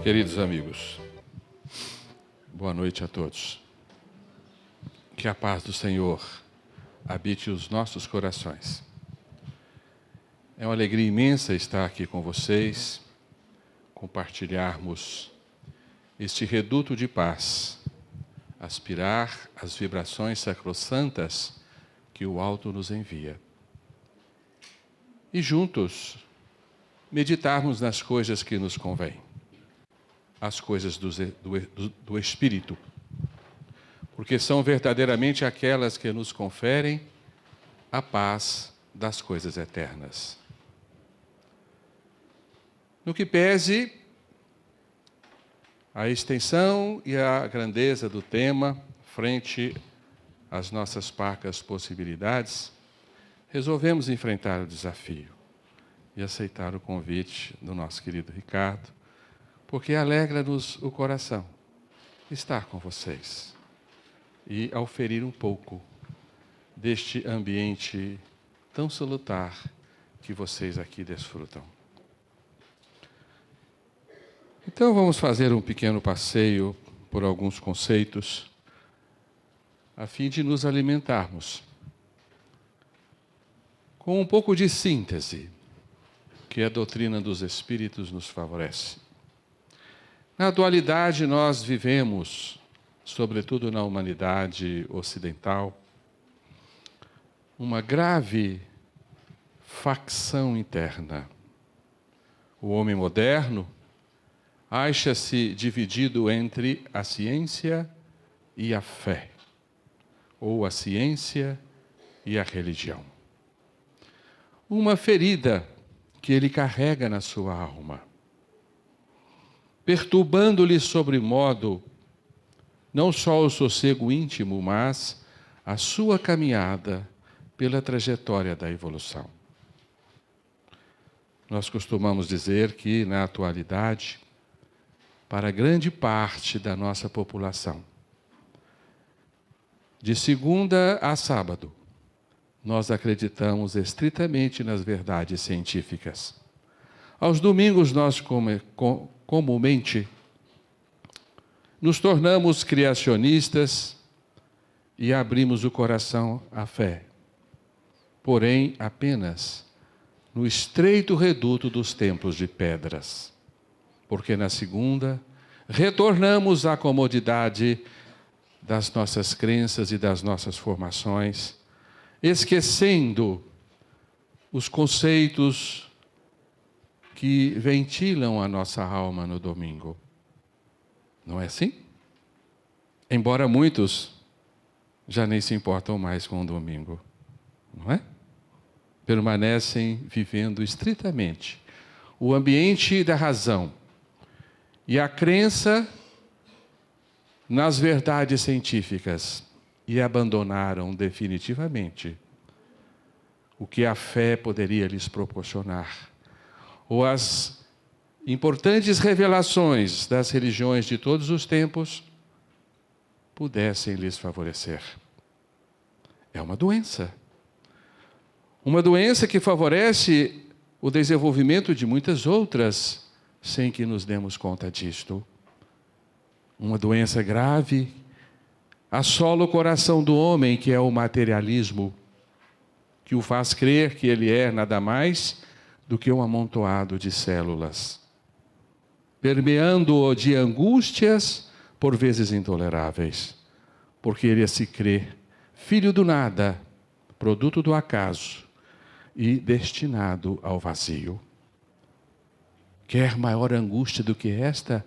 Queridos amigos, boa noite a todos. Que a paz do Senhor habite os nossos corações. É uma alegria imensa estar aqui com vocês, compartilharmos este reduto de paz, aspirar as vibrações sacrossantas que o alto nos envia. E juntos, meditarmos nas coisas que nos convêm, as coisas do Espírito, porque são verdadeiramente aquelas que nos conferem a paz das coisas eternas. No que pese a extensão e a grandeza do tema, frente às nossas parcas possibilidades, resolvemos enfrentar o desafio e aceitar o convite do nosso querido Ricardo, porque alegra-nos o coração estar com vocês e oferir um pouco deste ambiente tão salutar que vocês aqui desfrutam. Então vamos fazer um pequeno passeio por alguns conceitos, a fim de nos alimentarmos com um pouco de síntese, que a doutrina dos Espíritos nos favorece. Na atualidade, nós vivemos, sobretudo na humanidade ocidental, uma grave facção interna. O homem moderno acha-se dividido entre a ciência e a fé, ou a ciência e a religião. Uma ferida que ele carrega na sua alma, perturbando-lhe sobremodo não só o sossego íntimo, mas a sua caminhada pela trajetória da evolução. Nós costumamos dizer que, na atualidade, para grande parte da nossa população, de segunda a sábado, nós acreditamos estritamente nas verdades científicas. Aos domingos, nós comumente nos tornamos criacionistas e abrimos o coração à fé, porém apenas no estreito reduto dos templos de pedras, porque na segunda retornamos à comodidade das nossas crenças e das nossas formações, esquecendo os conceitos que ventilam a nossa alma no domingo. Não é assim? Embora muitos já nem se importam mais com o domingo, não é? Permanecem vivendo estritamente o ambiente da razão e a crença nas verdades científicas e abandonaram definitivamente o que a fé poderia lhes proporcionar, ou as importantes revelações das religiões de todos os tempos pudessem lhes favorecer. É uma doença. Uma doença que favorece o desenvolvimento de muitas outras, sem que nos demos conta disto. Uma doença grave assola o coração do homem, que é o materialismo, que o faz crer que ele é nada mais do que um amontoado de células, permeando-o de angústias, por vezes intoleráveis, porque ele se crê filho do nada, produto do acaso e destinado ao vazio. Quer maior angústia do que esta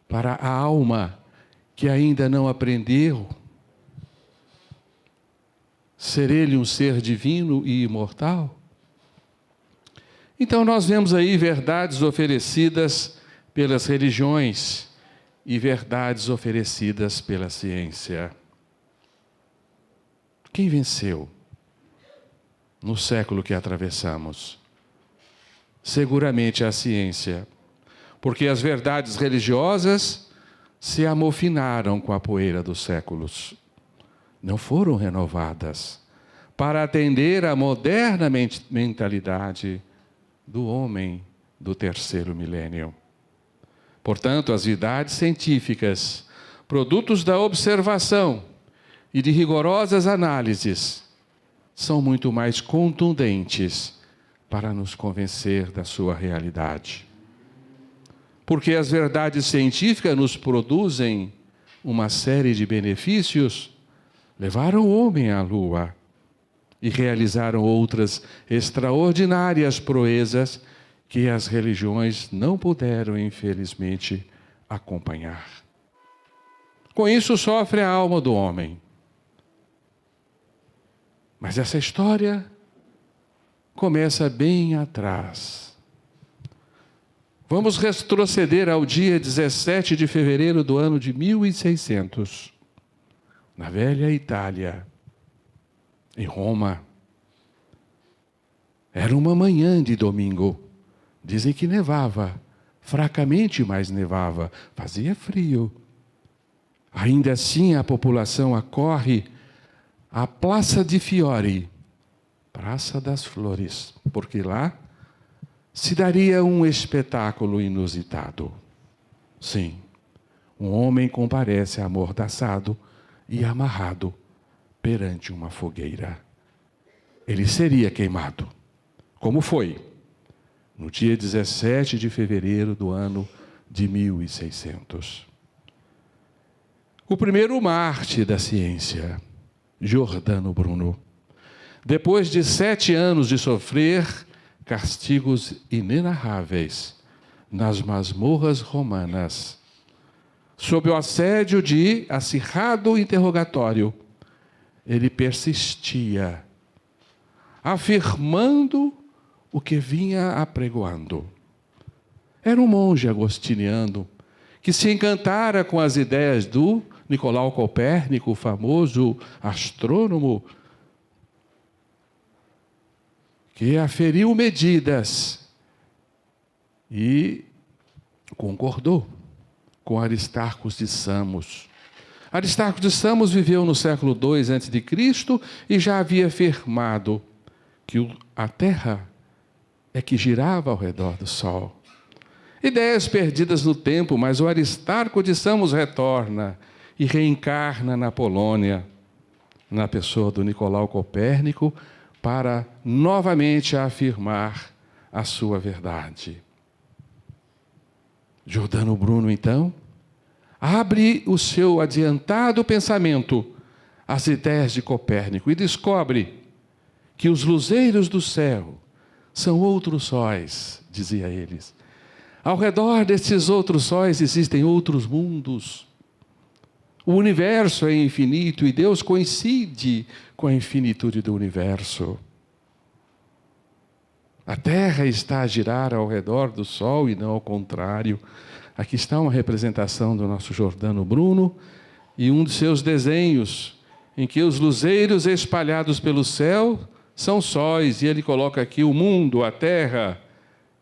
para a alma que ainda não aprendeu ser ele um ser divino e imortal? Então nós vemos aí verdades oferecidas pelas religiões e verdades oferecidas pela ciência. Quem venceu no século que atravessamos? Seguramente a ciência, porque as verdades religiosas se amofinaram com a poeira dos séculos. Não foram renovadas para atender à moderna mentalidade do homem do terceiro milênio. Portanto, as verdades científicas, produtos da observação e de rigorosas análises, são muito mais contundentes para nos convencer da sua realidade. Porque as verdades científicas nos produzem uma série de benefícios, levaram o homem à Lua e realizaram outras extraordinárias proezas que as religiões não puderam, infelizmente, acompanhar. Com isso sofre a alma do homem. Mas essa história começa bem atrás. Vamos retroceder ao dia 17 de fevereiro do ano de 1600, na velha Itália, em Roma. Era uma manhã de domingo. Dizem que nevava, fracamente, mas nevava. Fazia frio. Ainda assim a população acorre à Praça di Fiori, Praça das Flores, porque lá se daria um espetáculo inusitado. Sim, um homem comparece amordaçado e amarrado perante uma fogueira. Ele seria queimado. Como foi? No dia 17 de fevereiro do ano de 1600. O primeiro mártir da ciência, Giordano Bruno, depois de 7 anos de sofrer castigos inenarráveis nas masmorras romanas, sob o assédio de acirrado interrogatório, ele persistia, afirmando o que vinha apregoando. Era um monge agostiniano que se encantara com as ideias do Nicolau Copérnico, o famoso astrônomo, que aferiu medidas e concordou com Aristarco de Samos. Aristarco de Samos viveu no século II a.C. e já havia afirmado que a Terra é que girava ao redor do Sol. Ideias perdidas no tempo, mas o Aristarco de Samos retorna e reencarna na Polônia, na pessoa do Nicolau Copérnico, para novamente afirmar a sua verdade. Giordano Bruno, então, abre o seu adiantado pensamento às ideias de Copérnico e descobre que os luzeiros do céu são outros sóis, dizia eles. Ao redor desses outros sóis existem outros mundos. O universo é infinito e Deus coincide com a infinitude do universo. A Terra está a girar ao redor do Sol e não ao contrário. Aqui está uma representação do nosso Giordano Bruno e um de seus desenhos, em que os luzeiros espalhados pelo céu são sóis, e ele coloca aqui o mundo, a Terra,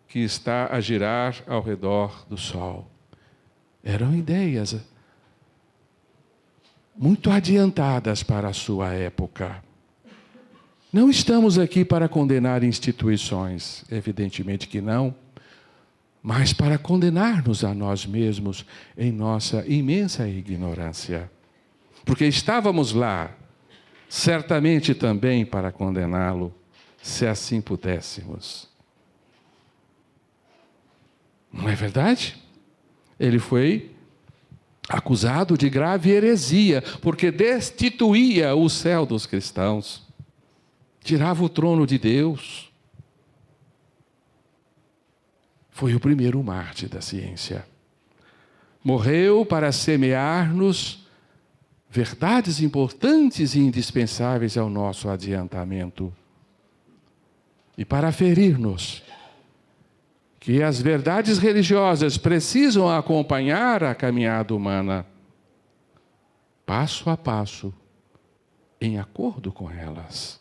que está a girar ao redor do Sol. Eram ideias muito adiantadas para a sua época. Não estamos aqui para condenar instituições, evidentemente que não, mas para condenar-nos a nós mesmos em nossa imensa ignorância. Porque estávamos lá, certamente também para condená-lo, se assim pudéssemos. Não é verdade? Ele foi acusado de grave heresia, porque destituía o céu dos cristãos, tirava o trono de Deus. Foi o primeiro mártir da ciência. Morreu para semear-nos verdades importantes e indispensáveis ao nosso adiantamento. E para ferir-nos que as verdades religiosas precisam acompanhar a caminhada humana, passo a passo, em acordo com elas.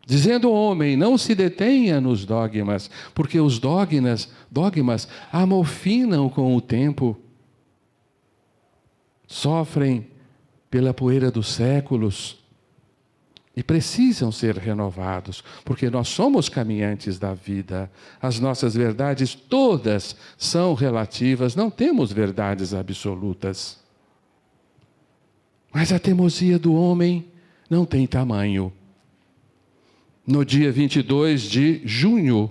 Dizendo ao homem, não se detenha nos dogmas, porque os dogmas amofinam com o tempo, sofrem pela poeira dos séculos, E precisam ser renovados, porque nós somos caminhantes da vida. As nossas verdades todas são relativas, não temos verdades absolutas. Mas a teimosia do homem não tem tamanho. No dia 22 de junho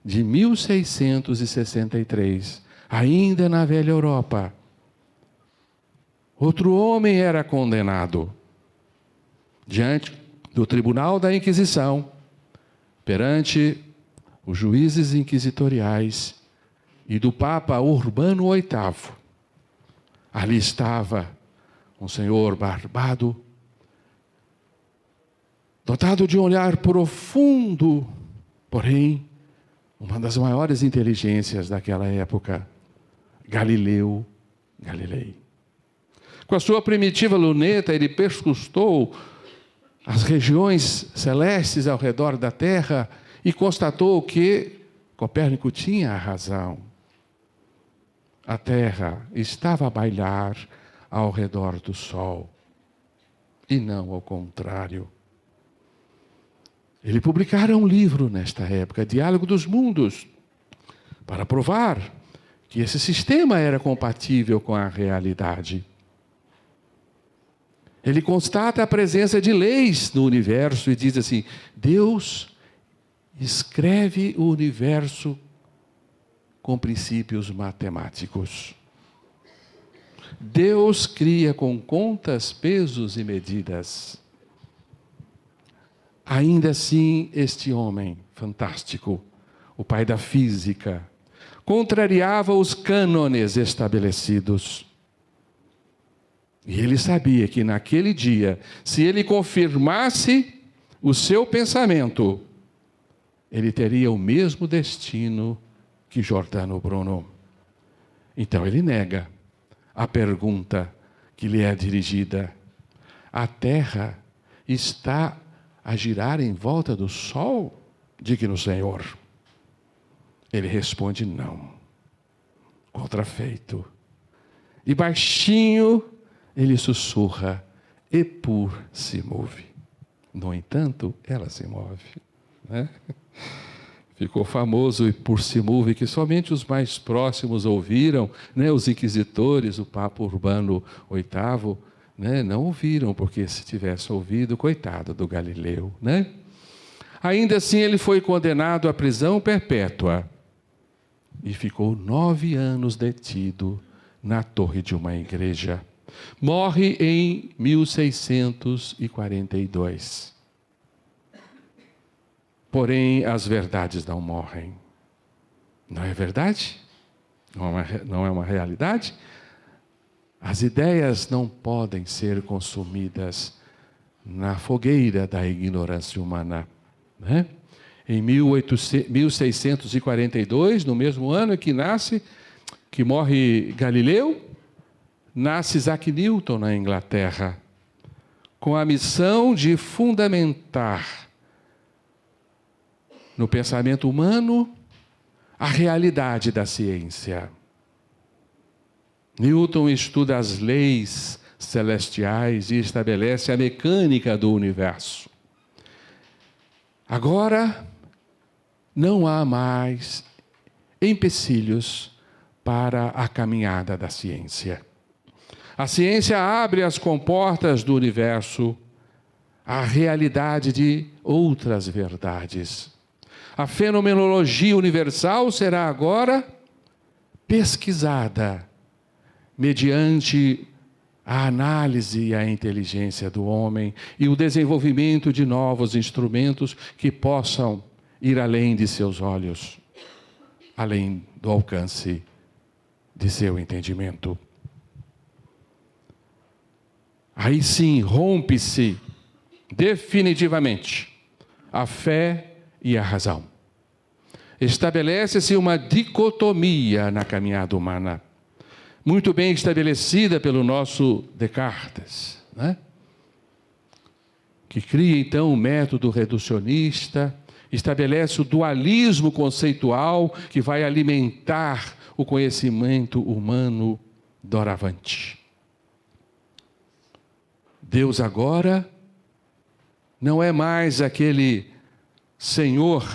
de 1663, ainda na velha Europa, outro homem era condenado diante do Tribunal da Inquisição, perante os juízes inquisitoriais e do Papa Urbano VIII. Ali estava um senhor barbado, dotado de um olhar profundo, porém, uma das maiores inteligências daquela época, Galileu Galilei. Com a sua primitiva luneta, ele perscrutou as regiões celestes ao redor da Terra e constatou que Copérnico tinha razão. A Terra estava a bailar ao redor do Sol, e não ao contrário. Ele publicara um livro nesta época, Diálogo dos Mundos, para provar que esse sistema era compatível com a realidade. Ele constata a presença de leis no universo e diz assim: Deus escreve o universo com princípios matemáticos. Deus cria com contas, pesos e medidas. Ainda assim, este homem fantástico, o pai da física, contrariava os cânones estabelecidos. E ele sabia que naquele dia, se ele confirmasse o seu pensamento, ele teria o mesmo destino que Giordano Bruno. Então ele nega a pergunta que lhe é dirigida: a Terra está a girar em volta do Sol? Diga-nos, Senhor. Ele responde: não. Contrafeito. E baixinho ele sussurra: Epur se move. No entanto, ela se move. Né? Ficou famoso Epur se move, que somente os mais próximos ouviram, né? Os inquisitores, o Papa Urbano VIII, né? Não ouviram, porque se tivesse ouvido, coitado do Galileu. Né? Ainda assim, ele foi condenado à prisão perpétua e ficou 9 anos detido na torre de uma igreja. Morre em 1642. Porém, as verdades não morrem. Não é verdade? Não é uma realidade? As ideias não podem ser consumidas na fogueira da ignorância humana. Né? Em 1642, no mesmo ano que morre Galileu, nasce Isaac Newton na Inglaterra, com a missão de fundamentar no pensamento humano a realidade da ciência. Newton estuda as leis celestiais e estabelece a mecânica do universo. Agora, não há mais empecilhos para a caminhada da ciência. A ciência abre as comportas do universo à realidade de outras verdades. A fenomenologia universal será agora pesquisada mediante a análise e a inteligência do homem e o desenvolvimento de novos instrumentos que possam ir além de seus olhos, além do alcance de seu entendimento. Aí sim, rompe-se definitivamente a fé e a razão. Estabelece-se uma dicotomia na caminhada humana, muito bem estabelecida pelo nosso Descartes, né? Que cria então o método reducionista, estabelece o dualismo conceitual que vai alimentar o conhecimento humano doravante. Deus agora não é mais aquele senhor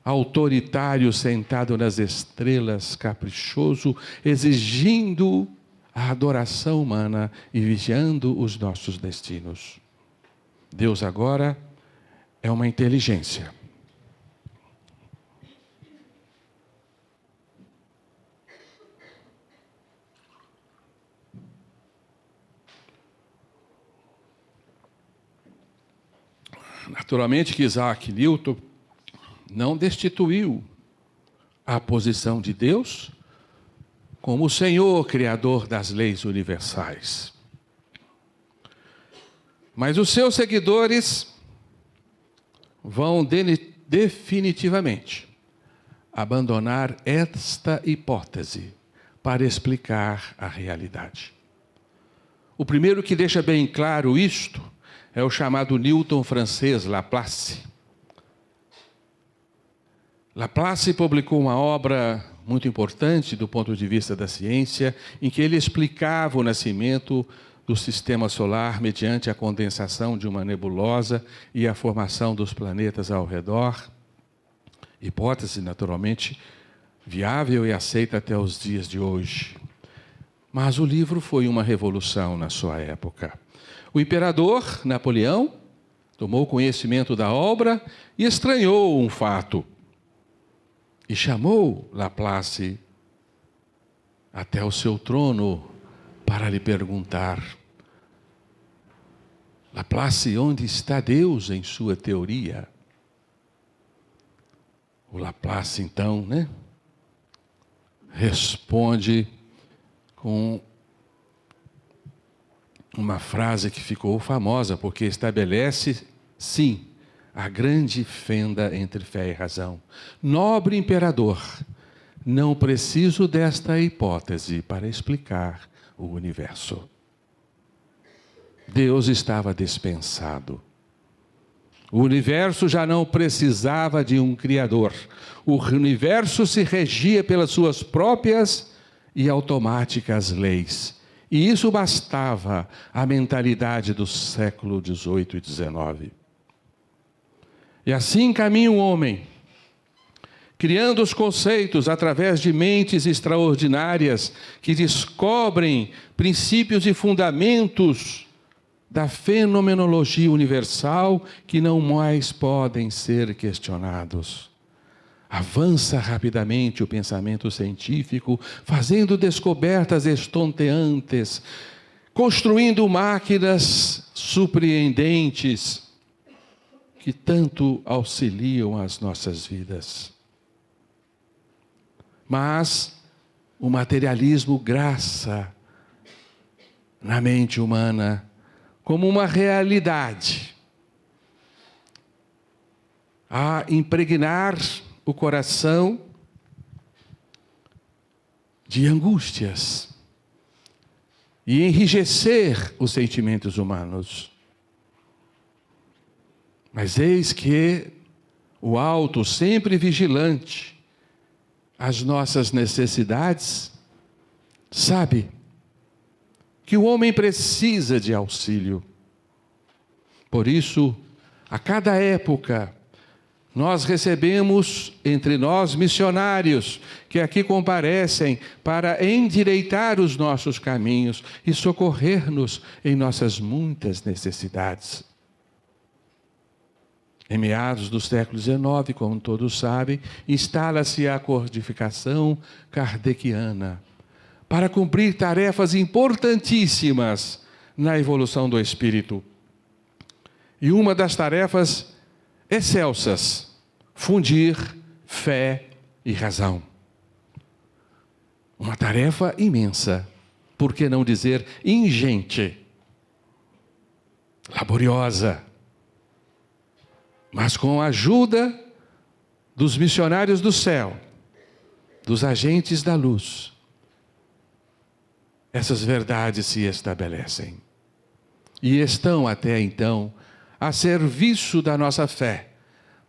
autoritário sentado nas estrelas, caprichoso, exigindo a adoração humana e vigiando os nossos destinos. Deus agora é uma inteligência. Naturalmente que Isaac Newton não destituiu a posição de Deus como o Senhor criador das leis universais. Mas os seus seguidores vão definitivamente abandonar esta hipótese para explicar a realidade. O primeiro que deixa bem claro isto é o chamado Newton francês, Laplace. Laplace publicou uma obra muito importante do ponto de vista da ciência, em que ele explicava o nascimento do sistema solar mediante a condensação de uma nebulosa e a formação dos planetas ao redor. Hipótese, naturalmente, viável e aceita até os dias de hoje. Mas o livro foi uma revolução na sua época. O imperador Napoleão tomou conhecimento da obra e estranhou um fato. E chamou Laplace até o seu trono para lhe perguntar: Laplace, onde está Deus em sua teoria? O Laplace, então, responde com uma frase que ficou famosa, porque estabelece, sim, a grande fenda entre fé e razão. Nobre imperador, não preciso desta hipótese para explicar o universo. Deus estava dispensado. O universo já não precisava de um criador. O universo se regia pelas suas próprias e automáticas leis. E isso bastava à mentalidade do século XVIII e XIX. E assim caminha o homem, criando os conceitos através de mentes extraordinárias que descobrem princípios e fundamentos da fenomenologia universal que não mais podem ser questionados. Avança rapidamente o pensamento científico, fazendo descobertas estonteantes, construindo máquinas surpreendentes que tanto auxiliam as nossas vidas. Mas o materialismo graça na mente humana como uma realidade a impregnar o coração de angústias e enrijecer os sentimentos humanos. Mas eis que o alto, sempre vigilante às nossas necessidades, sabe que o homem precisa de auxílio. Por isso, a cada época, nós recebemos entre nós missionários que aqui comparecem para endireitar os nossos caminhos e socorrer-nos em nossas muitas necessidades. Em meados do século XIX, como todos sabem, instala-se a codificação kardeciana para cumprir tarefas importantíssimas na evolução do espírito. E uma das tarefas excelsas: fundir fé e razão. Uma tarefa imensa, por que não dizer ingente, laboriosa, mas com a ajuda dos missionários do céu, dos agentes da luz, essas verdades se estabelecem e estão até então a serviço da nossa fé,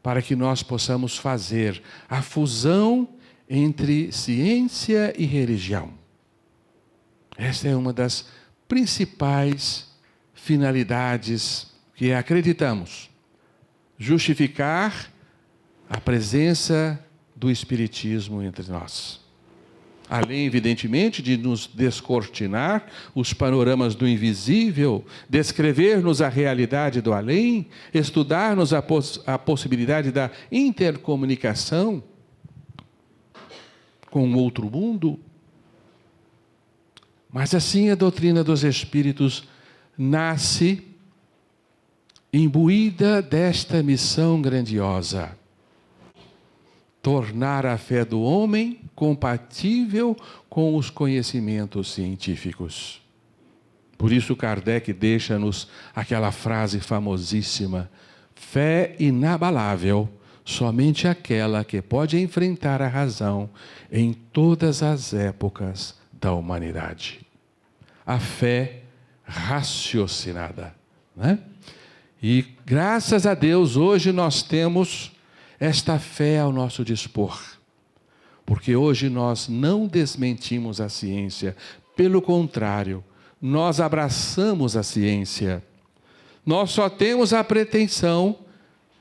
para que nós possamos fazer a fusão entre ciência e religião. Esta é uma das principais finalidades que acreditamos justificar a presença do Espiritismo entre nós. Além, evidentemente, de nos descortinar os panoramas do invisível, descrever-nos a realidade do além, estudar-nos a possibilidade da intercomunicação com o outro mundo. Mas assim a doutrina dos Espíritos nasce imbuída desta missão grandiosa: tornar a fé do homem compatível com os conhecimentos científicos. Por isso Kardec deixa-nos aquela frase famosíssima: fé inabalável, somente aquela que pode enfrentar a razão em todas as épocas da humanidade. A fé raciocinada, né? E graças a Deus hoje nós temos esta fé ao nosso dispor, porque hoje nós não desmentimos a ciência, pelo contrário, nós abraçamos a ciência. Nós só temos a pretensão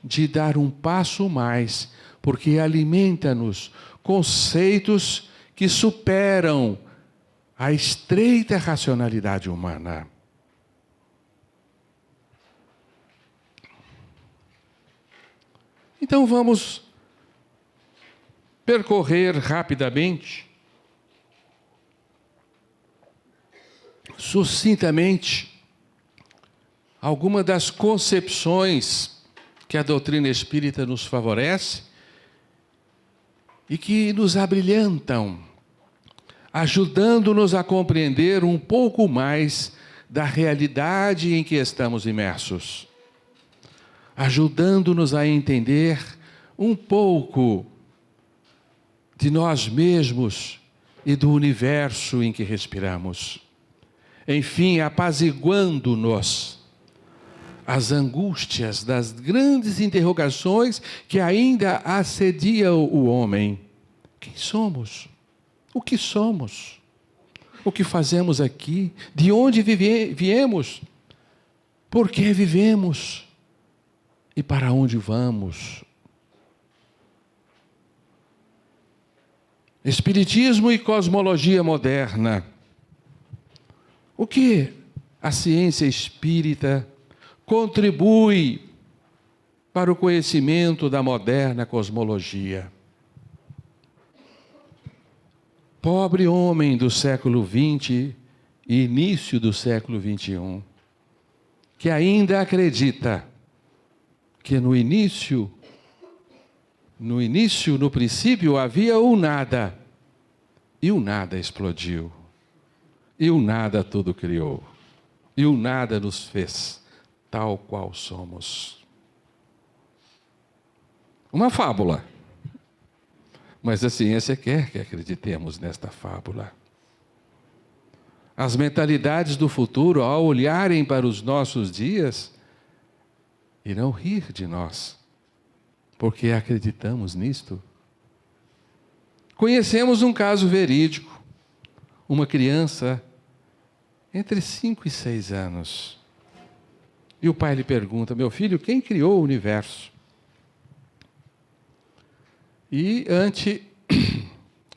de dar um passo mais, porque alimenta-nos conceitos que superam a estreita racionalidade humana. Então vamos percorrer rapidamente, sucintamente, algumas das concepções que a doutrina espírita nos favorece e que nos abrilhantam, ajudando-nos a compreender um pouco mais da realidade em que estamos imersos, ajudando-nos a entender um pouco de nós mesmos e do universo em que respiramos. Enfim, apaziguando-nos as angústias das grandes interrogações que ainda assediam o homem. Quem somos? O que somos? O que fazemos aqui? De onde viemos? Por que vivemos? E para onde vamos? Espiritismo e cosmologia moderna. O que a ciência espírita contribui para o conhecimento da moderna cosmologia? Pobre homem do século XX e início do século XXI, que ainda acredita que no princípio havia o nada, e o nada explodiu, e o nada tudo criou, e o nada nos fez tal qual somos. Uma fábula, mas a ciência quer que acreditemos nesta fábula. As mentalidades do futuro, ao olharem para os nossos dias, irão rir de nós, porque acreditamos nisto. Conhecemos um caso verídico, uma criança entre 5 e 6 anos. E o pai lhe pergunta: meu filho, quem criou o universo? E ante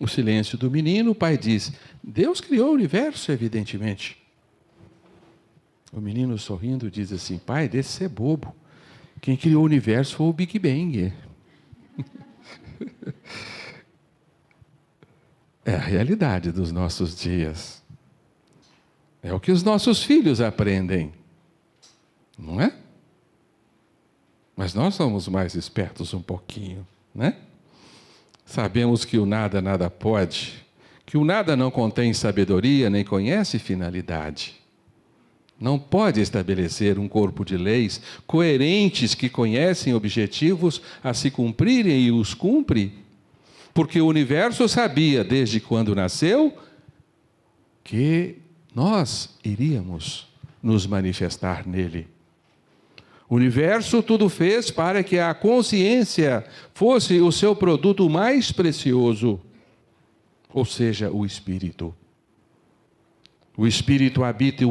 o silêncio do menino, o pai diz: Deus criou o universo, evidentemente. O menino, sorrindo, diz assim: pai, deixe de ser bobo. Quem criou o universo foi o Big Bang. É a realidade dos nossos dias. É o que os nossos filhos aprendem. Não é? Mas nós somos mais espertos um pouquinho, né? Sabemos que o nada, nada pode. Que o nada não contém sabedoria, nem conhece finalidade. Não pode estabelecer um corpo de leis coerentes que conhecem objetivos a se cumprirem e os cumpre, porque o universo sabia, desde quando nasceu, que nós iríamos nos manifestar nele. O universo tudo fez para que a consciência fosse o seu produto mais precioso, ou seja, o espírito. O Espírito habita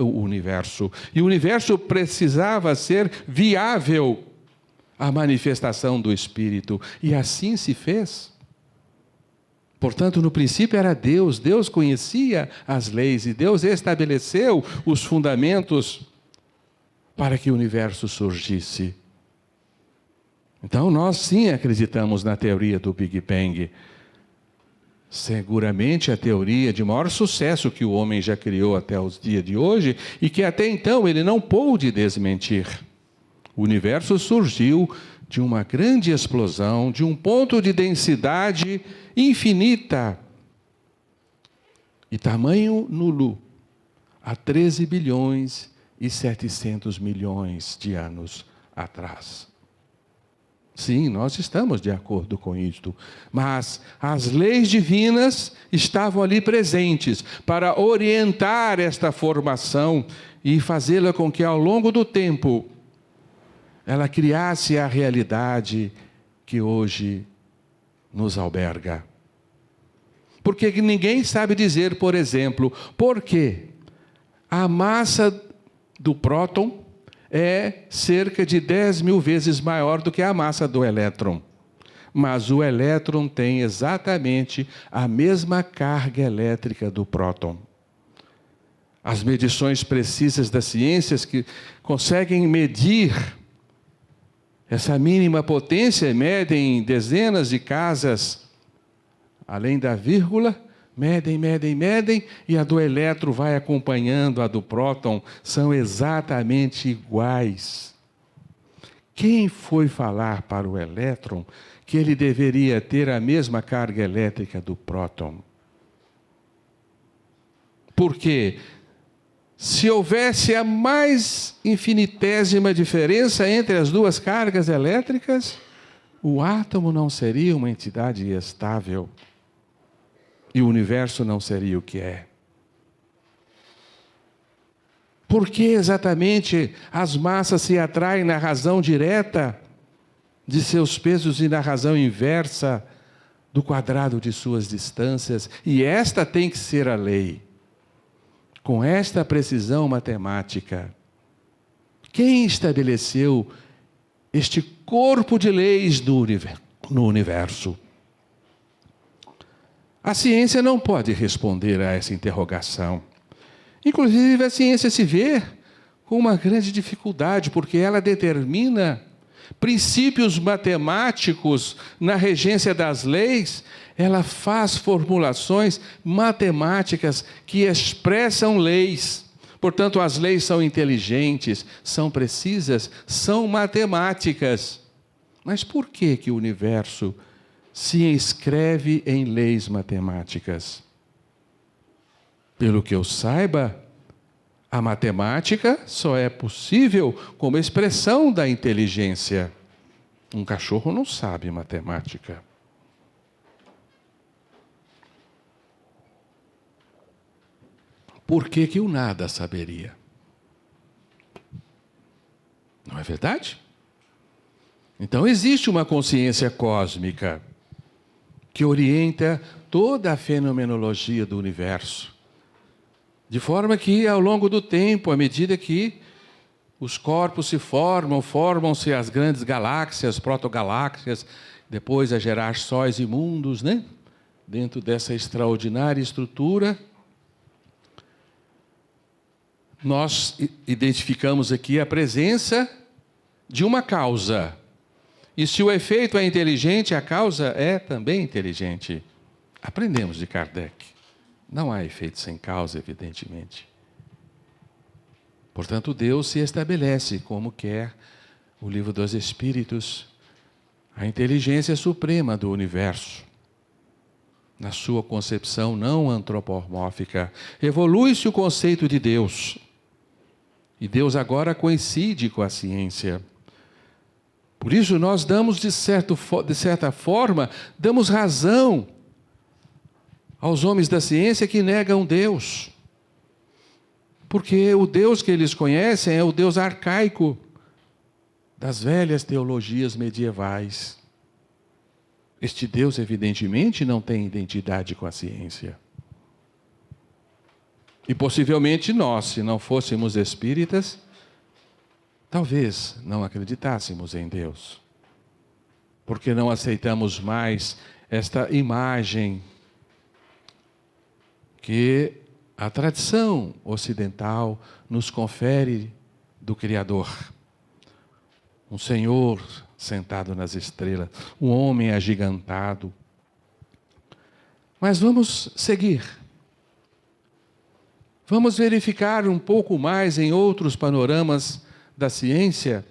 o universo. E o universo precisava ser viável a manifestação do Espírito. E assim se fez. Portanto, no princípio era Deus. Deus conhecia as leis e Deus estabeleceu os fundamentos para que o universo surgisse. Então, nós sim acreditamos na teoria do Big Bang. Seguramente a teoria de maior sucesso que o homem já criou até os dias de hoje e que até então ele não pôde desmentir. O universo surgiu de uma grande explosão, de um ponto de densidade infinita e tamanho nulo, há 13 bilhões e 700 milhões de anos atrás. Sim, nós estamos de acordo com isto, mas as leis divinas estavam ali presentes para orientar esta formação e fazê-la com que ao longo do tempo ela criasse a realidade que hoje nos alberga. Porque ninguém sabe dizer, por exemplo, por que a massa do próton é cerca de 10 mil vezes maior do que a massa do elétron. Mas o elétron tem exatamente a mesma carga elétrica do próton. As medições precisas das ciências que conseguem medir essa mínima potência, medem dezenas de casas, além da vírgula, medem, e a do elétron vai acompanhando a do próton, são exatamente iguais. Quem foi falar para o elétron que ele deveria ter a mesma carga elétrica do próton? Porque se houvesse a mais infinitésima diferença entre as duas cargas elétricas, o átomo não seria uma entidade estável. E o universo não seria o que é. Por que exatamente as massas se atraem na razão direta de seus pesos e na razão inversa do quadrado de suas distâncias? E esta tem que ser a lei. Com esta precisão matemática, quem estabeleceu este corpo de leis no universo? A ciência não pode responder a essa interrogação. Inclusive, a ciência se vê com uma grande dificuldade, porque ela determina princípios matemáticos na regência das leis, ela faz formulações matemáticas que expressam leis. Portanto, as leis são inteligentes, são precisas, são matemáticas. Mas por que o universo se inscreve em leis matemáticas? Pelo que eu saiba, a matemática só é possível como expressão da inteligência. Um cachorro não sabe matemática. Por que o nada saberia? Não é verdade? Então existe uma consciência cósmica que orienta toda a fenomenologia do universo. De forma que, ao longo do tempo, à medida que os corpos se formam-se as grandes galáxias, protogaláxias, depois a gerar sóis e mundos, né? Dentro dessa extraordinária estrutura, nós identificamos aqui a presença de uma causa. E se o efeito é inteligente, a causa é também inteligente. Aprendemos de Kardec. Não há efeito sem causa, evidentemente. Portanto, Deus se estabelece como quer o Livro dos Espíritos, a inteligência suprema do universo. Na sua concepção não antropomórfica, evolui-se o conceito de Deus. E Deus agora coincide com a ciência. Por isso nós damos, de certa forma, damos razão aos homens da ciência que negam Deus. Porque o Deus que eles conhecem é o Deus arcaico das velhas teologias medievais. Este Deus, evidentemente, não tem identidade com a ciência. E possivelmente nós, se não fôssemos espíritas, talvez não acreditássemos em Deus. porque não aceitamos mais esta imagem que a tradição ocidental nos confere do Criador. Um Senhor sentado nas estrelas, um homem agigantado. Mas vamos seguir. Vamos verificar um pouco mais em outros panoramas da ciência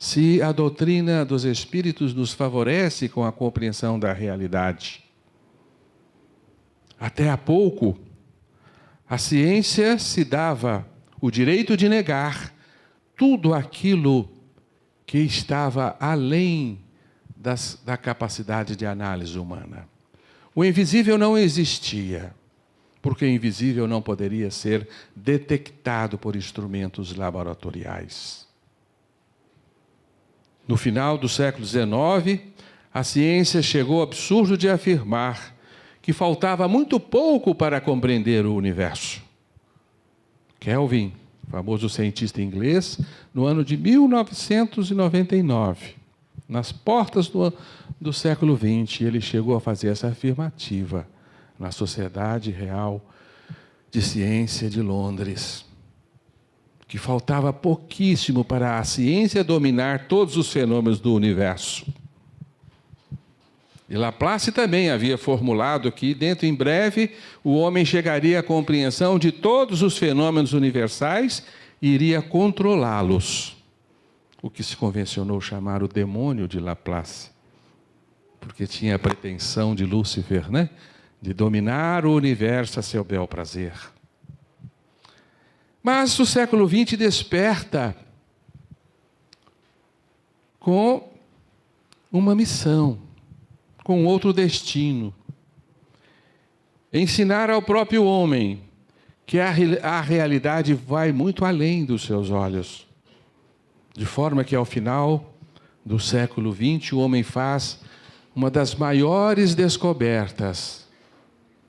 se a doutrina dos Espíritos nos favorece com a compreensão da realidade. Até há pouco, a ciência se dava o direito de negar tudo aquilo que estava além da capacidade de análise humana. O invisível não existia, porque o invisível não poderia ser detectado por instrumentos laboratoriais. No final do século XIX, a ciência chegou ao absurdo de afirmar que faltava muito pouco para compreender o universo. Kelvin, famoso cientista inglês, no ano de 1999, nas portas do século XX, ele chegou a fazer essa afirmativa na Sociedade Real de Ciência de Londres, que faltava pouquíssimo para a ciência dominar todos os fenômenos do universo. E Laplace também havia formulado que, dentro em breve, o homem chegaria à compreensão de todos os fenômenos universais e iria controlá-los. O que se convencionou chamar o demônio de Laplace, porque tinha a pretensão de Lúcifer, né? De dominar o universo a seu bel prazer. Mas o século XX desperta com uma missão, com outro destino. Ensinar ao próprio homem que a realidade vai muito além dos seus olhos. De forma que, ao final do século XX, o homem faz uma das maiores descobertas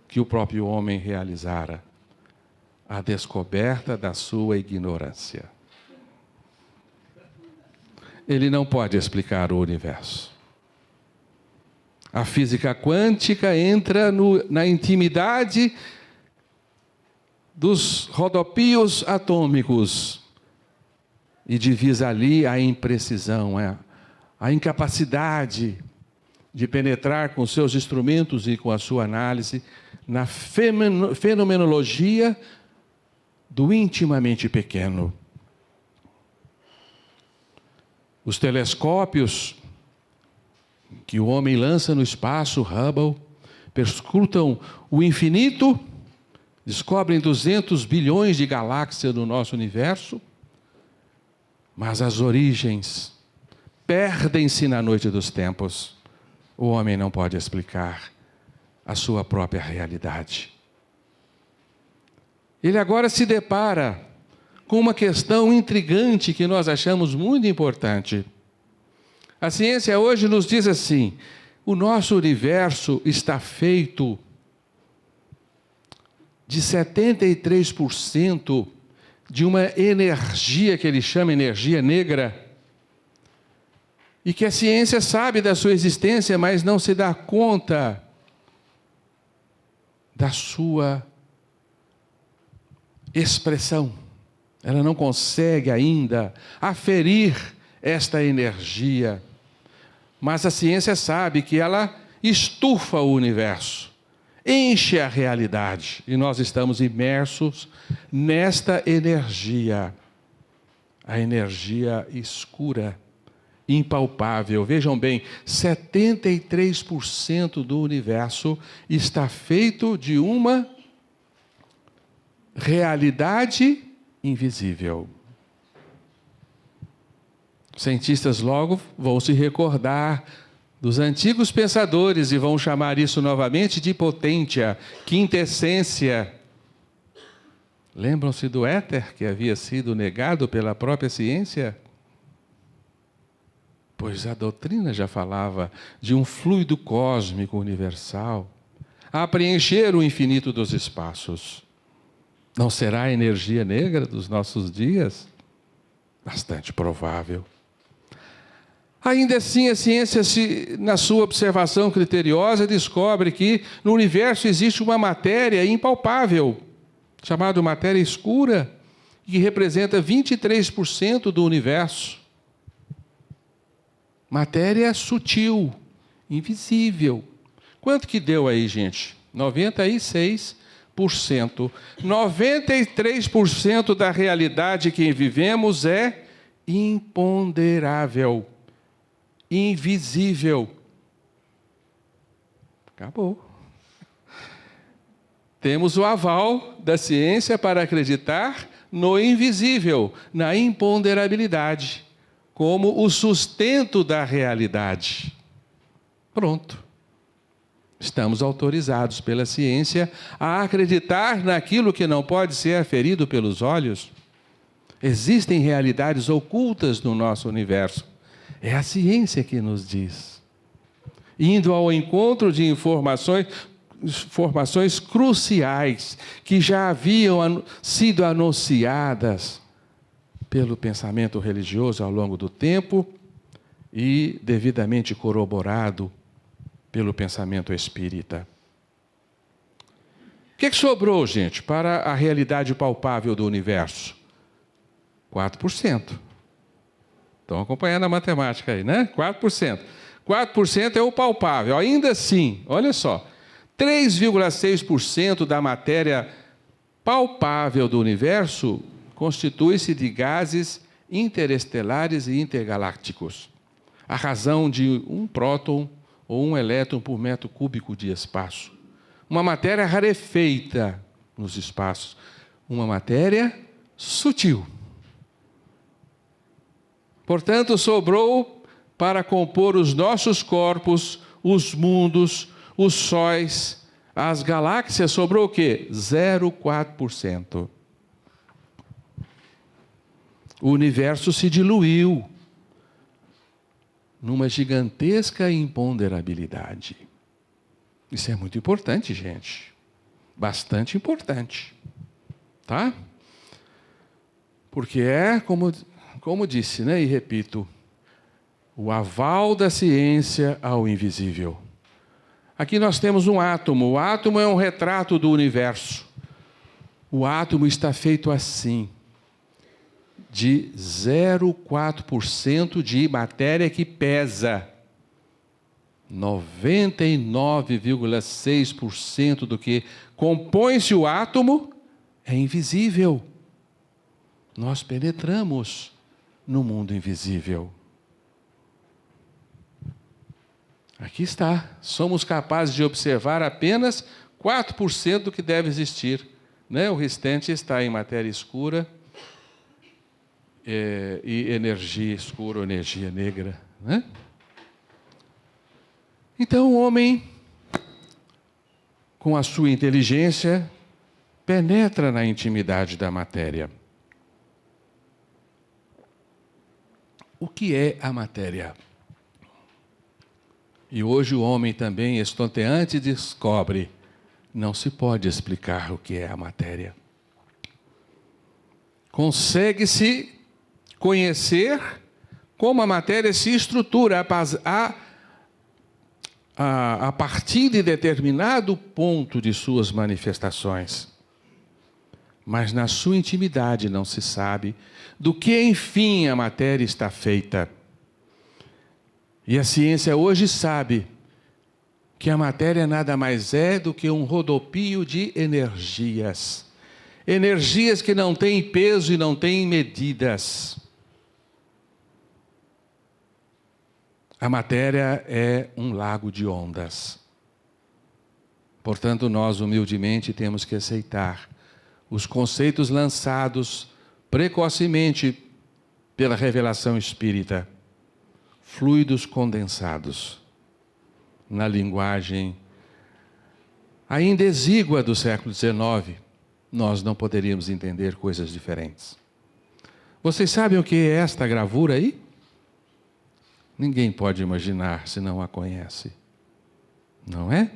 que o próprio homem realizara: a descoberta da sua ignorância. Ele não pode explicar o universo. A física quântica entra na intimidade dos rodopios atômicos e divisa ali a imprecisão, a incapacidade de penetrar com seus instrumentos e com a sua análise na fenomenologia do intimamente pequeno. Os telescópios que o homem lança no espaço, Hubble, perscrutam o infinito, descobrem 200 bilhões de galáxias no nosso universo, mas as origens perdem-se na noite dos tempos. O homem não pode explicar a sua própria realidade. Ele agora se depara com uma questão intrigante que nós achamos muito importante. A ciência hoje nos diz assim: o nosso universo está feito de 73% de uma energia que ele chama energia negra, e que a ciência sabe da sua existência, mas não se dá conta da sua expressão. Ela não consegue ainda aferir esta energia. Mas a ciência sabe que ela estufa o universo, enche a realidade. E nós estamos imersos nesta energia. A energia escura, impalpável. Vejam bem, 73% do universo está feito de uma realidade invisível. Cientistas logo vão se recordar dos antigos pensadores e vão chamar isso novamente de potência, quintessência. Lembram-se do éter que havia sido negado pela própria ciência? Pois a doutrina já falava de um fluido cósmico universal a preencher o infinito dos espaços. Não será a energia negra dos nossos dias? Bastante provável. Ainda assim, a ciência, na sua observação criteriosa, descobre que no universo existe uma matéria impalpável, chamada matéria escura, que representa 23% do universo. Matéria sutil, invisível. Quanto que deu aí, gente? 96%. 93% da realidade que vivemos é imponderável, invisível. Acabou. Temos o aval da ciência para acreditar no invisível, na imponderabilidade, como o sustento da realidade. Pronto. Estamos autorizados pela ciência a acreditar naquilo que não pode ser aferido pelos olhos. Existem realidades ocultas no nosso universo. É a ciência que nos diz. Indo ao encontro de informações cruciais que já haviam sido anunciadas pelo pensamento religioso ao longo do tempo e devidamente corroborado pelo pensamento espírita. O que sobrou, gente, para a realidade palpável do universo? 4%. Estão acompanhando a matemática aí, né? 4%. 4% é o palpável. Ainda assim, olha só, 3,6% da matéria palpável do universo constitui-se de gases interestelares e intergalácticos, a razão de um próton ou um elétron por metro cúbico de espaço. Uma matéria rarefeita nos espaços. Uma matéria sutil. Portanto, sobrou para compor os nossos corpos, os mundos, os sóis, as galáxias, sobrou o quê? 0,4%. O universo se diluiu numa gigantesca imponderabilidade. Isso é muito importante, gente. Bastante importante. Tá? Porque é, como disse, né, e repito, o aval da ciência ao invisível. Aqui nós temos um átomo. O átomo é um retrato do universo. O átomo está feito assim, de 0,4% de matéria que pesa. 99,6% do que compõe-se o átomo é invisível. Nós penetramos no mundo invisível. Aqui está. Somos capazes de observar apenas 4% do que deve existir, né? O restante está em matéria escura e energia escura ou energia negra, né? Então o homem, com a sua inteligência, penetra na intimidade da matéria. O que é a matéria? E hoje o homem também, estonteante, descobre: não se pode explicar o que é a matéria. Consegue-se conhecer como a matéria se estrutura a partir de determinado ponto de suas manifestações. Mas na sua intimidade não se sabe do que, enfim, a matéria está feita. E a ciência hoje sabe que a matéria nada mais é do que um rodopio de energias. Energias que não têm peso e não têm medidas. A matéria é um lago de ondas. Portanto, nós humildemente temos que aceitar os conceitos lançados precocemente pela revelação espírita. Fluidos condensados, na linguagem ainda exígua do século XIX, nós não poderíamos entender coisas diferentes. Vocês sabem o que é esta gravura aí? Ninguém pode imaginar se não a conhece. Não é?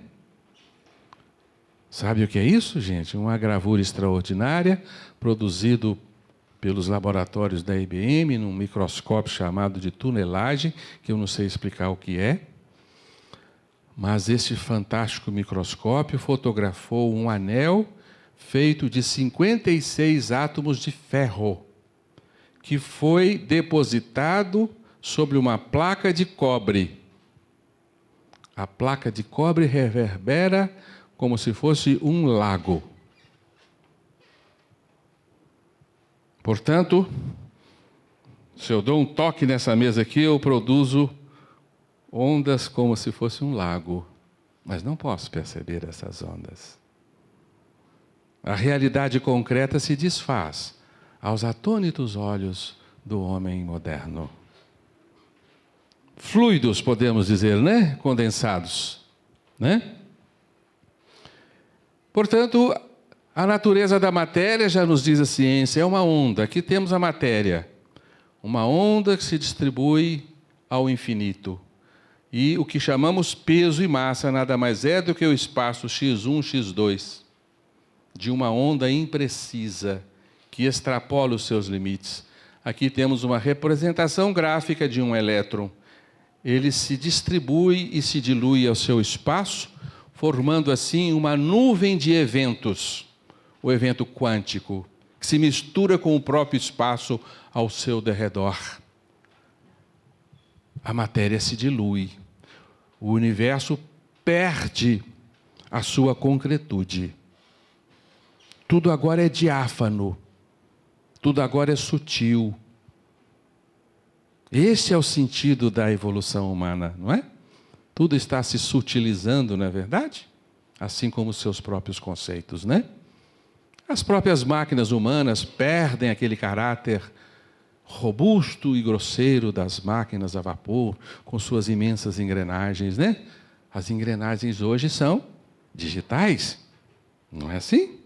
Sabe o que é isso, gente? Uma gravura extraordinária, produzido pelos laboratórios da IBM, num microscópio chamado de tunelagem, que eu não sei explicar o que é. Mas esse fantástico microscópio fotografou um anel feito de 56 átomos de ferro, que foi depositado sobre uma placa de cobre. A placa de cobre reverbera como se fosse um lago. Portanto, se eu dou um toque nessa mesa aqui, eu produzo ondas como se fosse um lago, mas não posso perceber essas ondas. A realidade concreta se desfaz aos atônitos olhos do homem moderno. Fluidos, podemos dizer, né? Condensados, né? Portanto, a natureza da matéria, já nos diz a ciência, é uma onda. Aqui temos a matéria, uma onda que se distribui ao infinito. E o que chamamos peso e massa nada mais é do que o espaço x1, x2, de uma onda imprecisa, que extrapola os seus limites. Aqui temos uma representação gráfica de um elétron. Ele se distribui e se dilui ao seu espaço, formando assim uma nuvem de eventos, o evento quântico, que se mistura com o próprio espaço ao seu derredor. A matéria se dilui. O universo perde a sua concretude. Tudo agora é diáfano. Tudo agora é sutil. Esse é o sentido da evolução humana, não é? Tudo está se sutilizando, não é verdade? Assim como os seus próprios conceitos, né? As próprias máquinas humanas perdem aquele caráter robusto e grosseiro das máquinas a vapor, com suas imensas engrenagens, né? As engrenagens hoje são digitais, não é assim?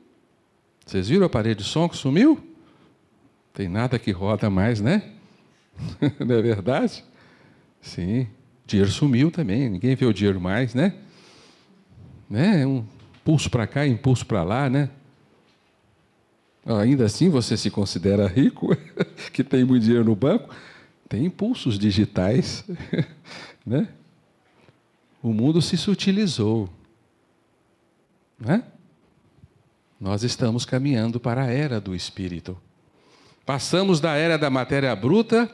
Vocês viram o aparelho de som que sumiu? Tem nada que roda mais, né? Não é verdade? Sim. Dinheiro sumiu também, ninguém vê o dinheiro mais, né? Um pulso para cá, impulso para lá, né? Ainda assim você se considera rico, que tem muito dinheiro no banco? Tem impulsos digitais, né? O mundo se sutilizou, né? Nós estamos caminhando para a era do espírito. Passamos da era da matéria bruta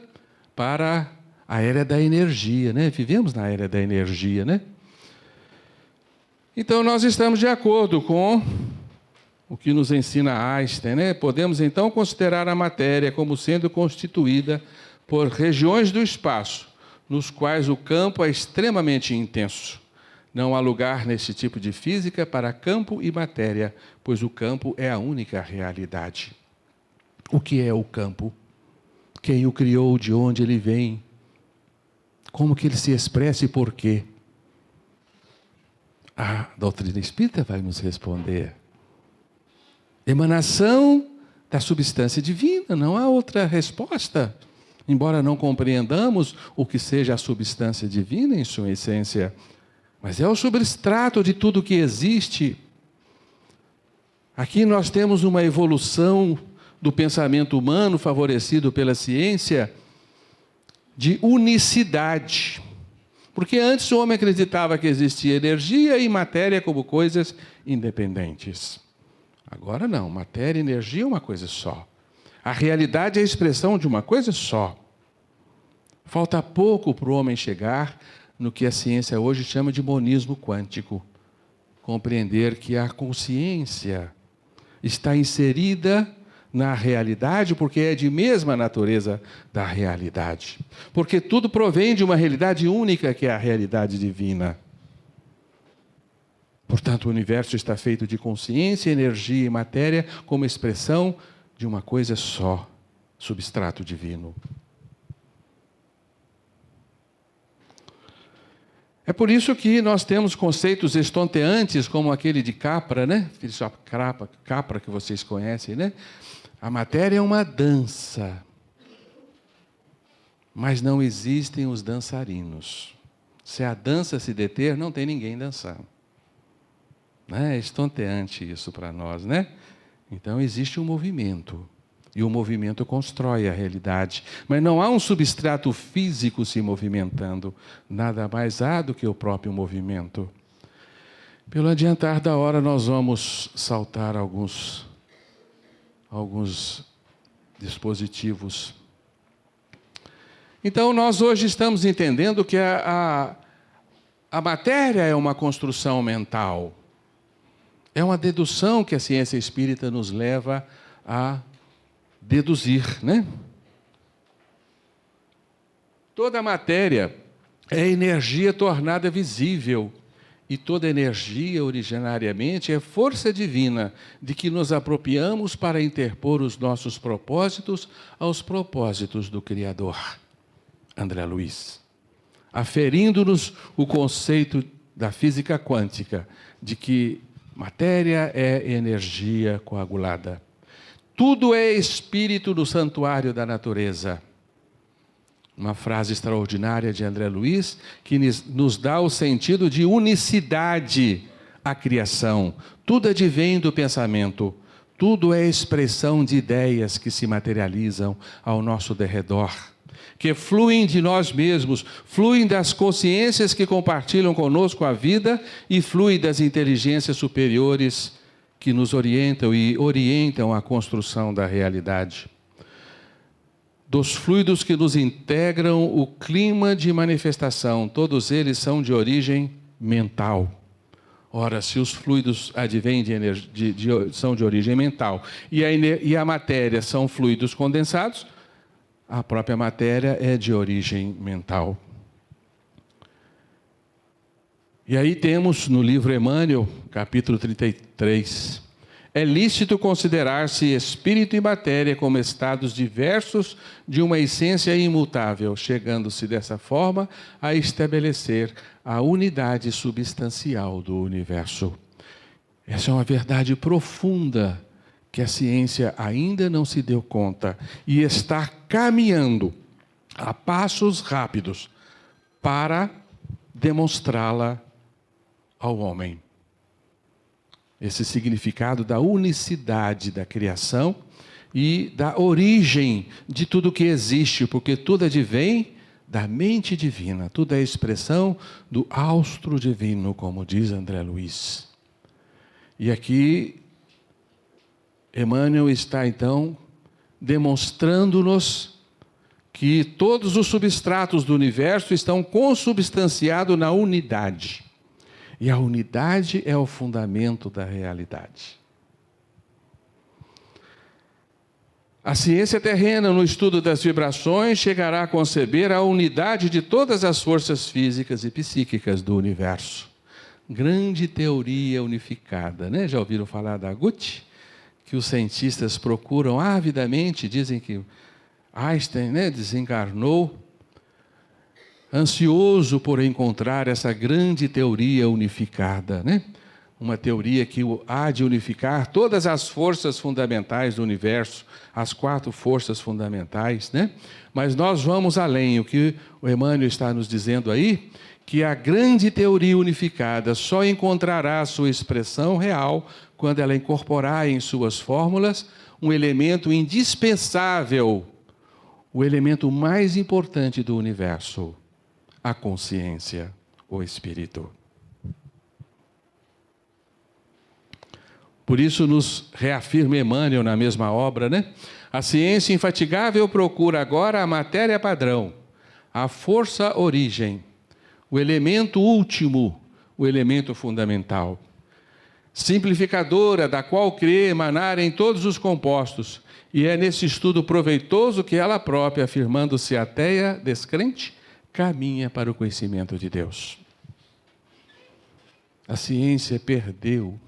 para a era da energia, né? Vivemos na era da energia, né? Então nós estamos de acordo com o que nos ensina Einstein, né? Podemos então considerar a matéria como sendo constituída por regiões do espaço, nos quais o campo é extremamente intenso. Não há lugar nesse tipo de física para campo e matéria, pois o campo é a única realidade. O que é o campo? Quem o criou, de onde ele vem? Como que ele se expressa e por quê? A doutrina espírita vai nos responder. Emanação da substância divina, não há outra resposta. Embora não compreendamos o que seja a substância divina em sua essência, mas é o substrato de tudo que existe. Aqui nós temos uma evolução do pensamento humano, favorecido pela ciência, de unicidade. Porque antes o homem acreditava que existia energia e matéria como coisas independentes. Agora não, matéria e energia é uma coisa só. A realidade é a expressão de uma coisa só. Falta pouco para o homem chegar no que a ciência hoje chama de monismo quântico. Compreender que a consciência está inserida na realidade porque é de mesma natureza da realidade. Porque tudo provém de uma realidade única que é a realidade divina. Portanto, o universo está feito de consciência, energia e matéria como expressão de uma coisa só, substrato divino. É por isso que nós temos conceitos estonteantes como aquele de Capra, né? Aquele Capra que vocês conhecem, né? A matéria é uma dança, mas não existem os dançarinos. Se a dança se deter, não tem ninguém dançando. É estonteante isso para nós, né? Então existe um movimento. E o movimento constrói a realidade. Mas não há um substrato físico se movimentando. Nada mais há do que o próprio movimento. Pelo adiantar da hora, nós vamos saltar alguns dispositivos. Então, nós hoje estamos entendendo que a matéria é uma construção mental. É uma dedução que a ciência espírita nos leva a deduzir, né? Toda a matéria é energia tornada visível. E toda energia, originariamente, é força divina de que nos apropriamos para interpor os nossos propósitos aos propósitos do Criador. André Luiz. Aferindo-nos o conceito da física quântica, de que matéria é energia coagulada. Tudo é espírito no santuário da natureza. Uma frase extraordinária de André Luiz, que nos dá o sentido de unicidade à criação. Tudo advém do pensamento. Tudo é expressão de ideias que se materializam ao nosso derredor, que fluem de nós mesmos, fluem das consciências que compartilham conosco a vida e fluem das inteligências superiores que nos orientam e orientam a construção da realidade. Dos fluidos que nos integram o clima de manifestação, todos eles são de origem mental. Ora, se os fluidos advêm são de origem mental e a matéria são fluidos condensados, a própria matéria é de origem mental. E aí temos no livro Emmanuel, capítulo 33, é lícito considerar-se espírito e matéria como estados diversos de uma essência imutável, chegando-se dessa forma a estabelecer a unidade substancial do universo. Essa é uma verdade profunda que a ciência ainda não se deu conta e está caminhando a passos rápidos para demonstrá-la ao homem. Esse significado da unicidade da criação e da origem de tudo que existe, porque tudo advém da mente divina, tudo é expressão do austro divino, como diz André Luiz. E aqui, Emmanuel está então demonstrando-nos que todos os substratos do universo estão consubstanciados na unidade. E a unidade é o fundamento da realidade. A ciência terrena, no estudo das vibrações, chegará a conceber a unidade de todas as forças físicas e psíquicas do universo. Grande teoria unificada, né? Já ouviram falar da Gucci? Que os cientistas procuram avidamente, dizem que Einstein, né, desencarnou, ansioso por encontrar essa grande teoria unificada, né? Uma teoria que há de unificar todas as forças fundamentais do universo, as 4 forças fundamentais, né? Mas nós vamos além, o que o Emmanuel está nos dizendo aí, que a grande teoria unificada só encontrará sua expressão real quando ela incorporar em suas fórmulas um elemento indispensável, o elemento mais importante do universo, a consciência, o espírito. Por isso nos reafirma Emmanuel na mesma obra, né? A ciência infatigável procura agora a matéria padrão, a força origem, o elemento último, o elemento fundamental. Simplificadora, da qual crê emanar em todos os compostos, e é nesse estudo proveitoso que ela própria, afirmando-se ateia, descrente, caminha para o conhecimento de Deus. A ciência perdeu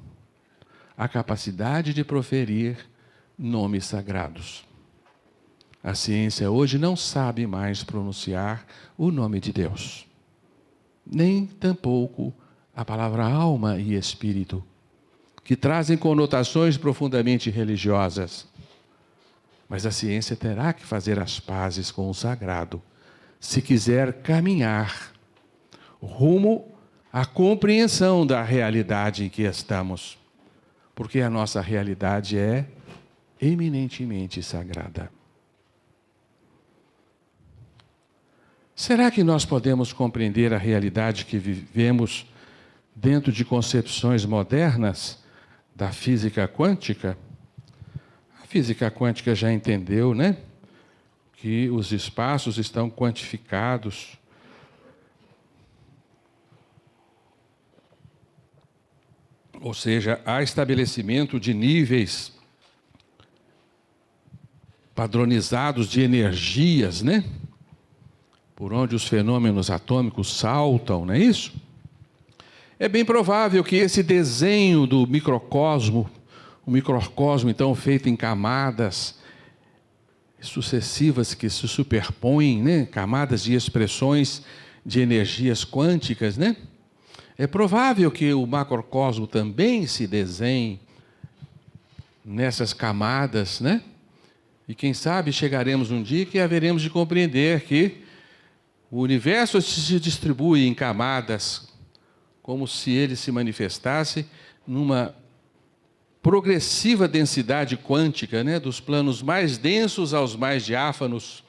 a capacidade de proferir nomes sagrados. A ciência hoje não sabe mais pronunciar o nome de Deus, nem tampouco a palavra alma e espírito, que trazem conotações profundamente religiosas. Mas a ciência terá que fazer as pazes com o sagrado, se quiser caminhar rumo à compreensão da realidade em que estamos. Porque a nossa realidade é eminentemente sagrada. Será que nós podemos compreender a realidade que vivemos dentro de concepções modernas da física quântica? A física quântica já entendeu, né? Que os espaços estão quantificados. Ou seja, há estabelecimento de níveis padronizados de energias, né? Por onde os fenômenos atômicos saltam, não é isso? É bem provável que esse desenho do microcosmo, o microcosmo então feito em camadas sucessivas que se superpõem, né? Camadas de expressões de energias quânticas, né? É provável que o macrocosmo também se desenhe nessas camadas, né? E quem sabe chegaremos um dia que haveremos de compreender que o universo se distribui em camadas, como se ele se manifestasse numa progressiva densidade quântica, né? Dos planos mais densos aos mais diáfanos.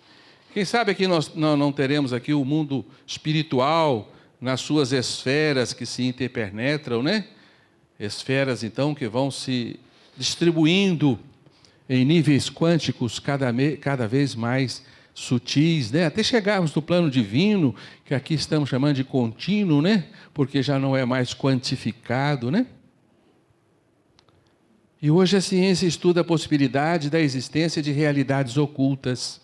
Quem sabe aqui nós não teremos aqui o mundo espiritual nas suas esferas que se interpenetram, né? Esferas, então, que vão se distribuindo em níveis quânticos cada vez mais sutis, né? Até chegarmos no plano divino, que aqui estamos chamando de contínuo, né? Porque já não é mais quantificado, né? E hoje a ciência estuda a possibilidade da existência de realidades ocultas.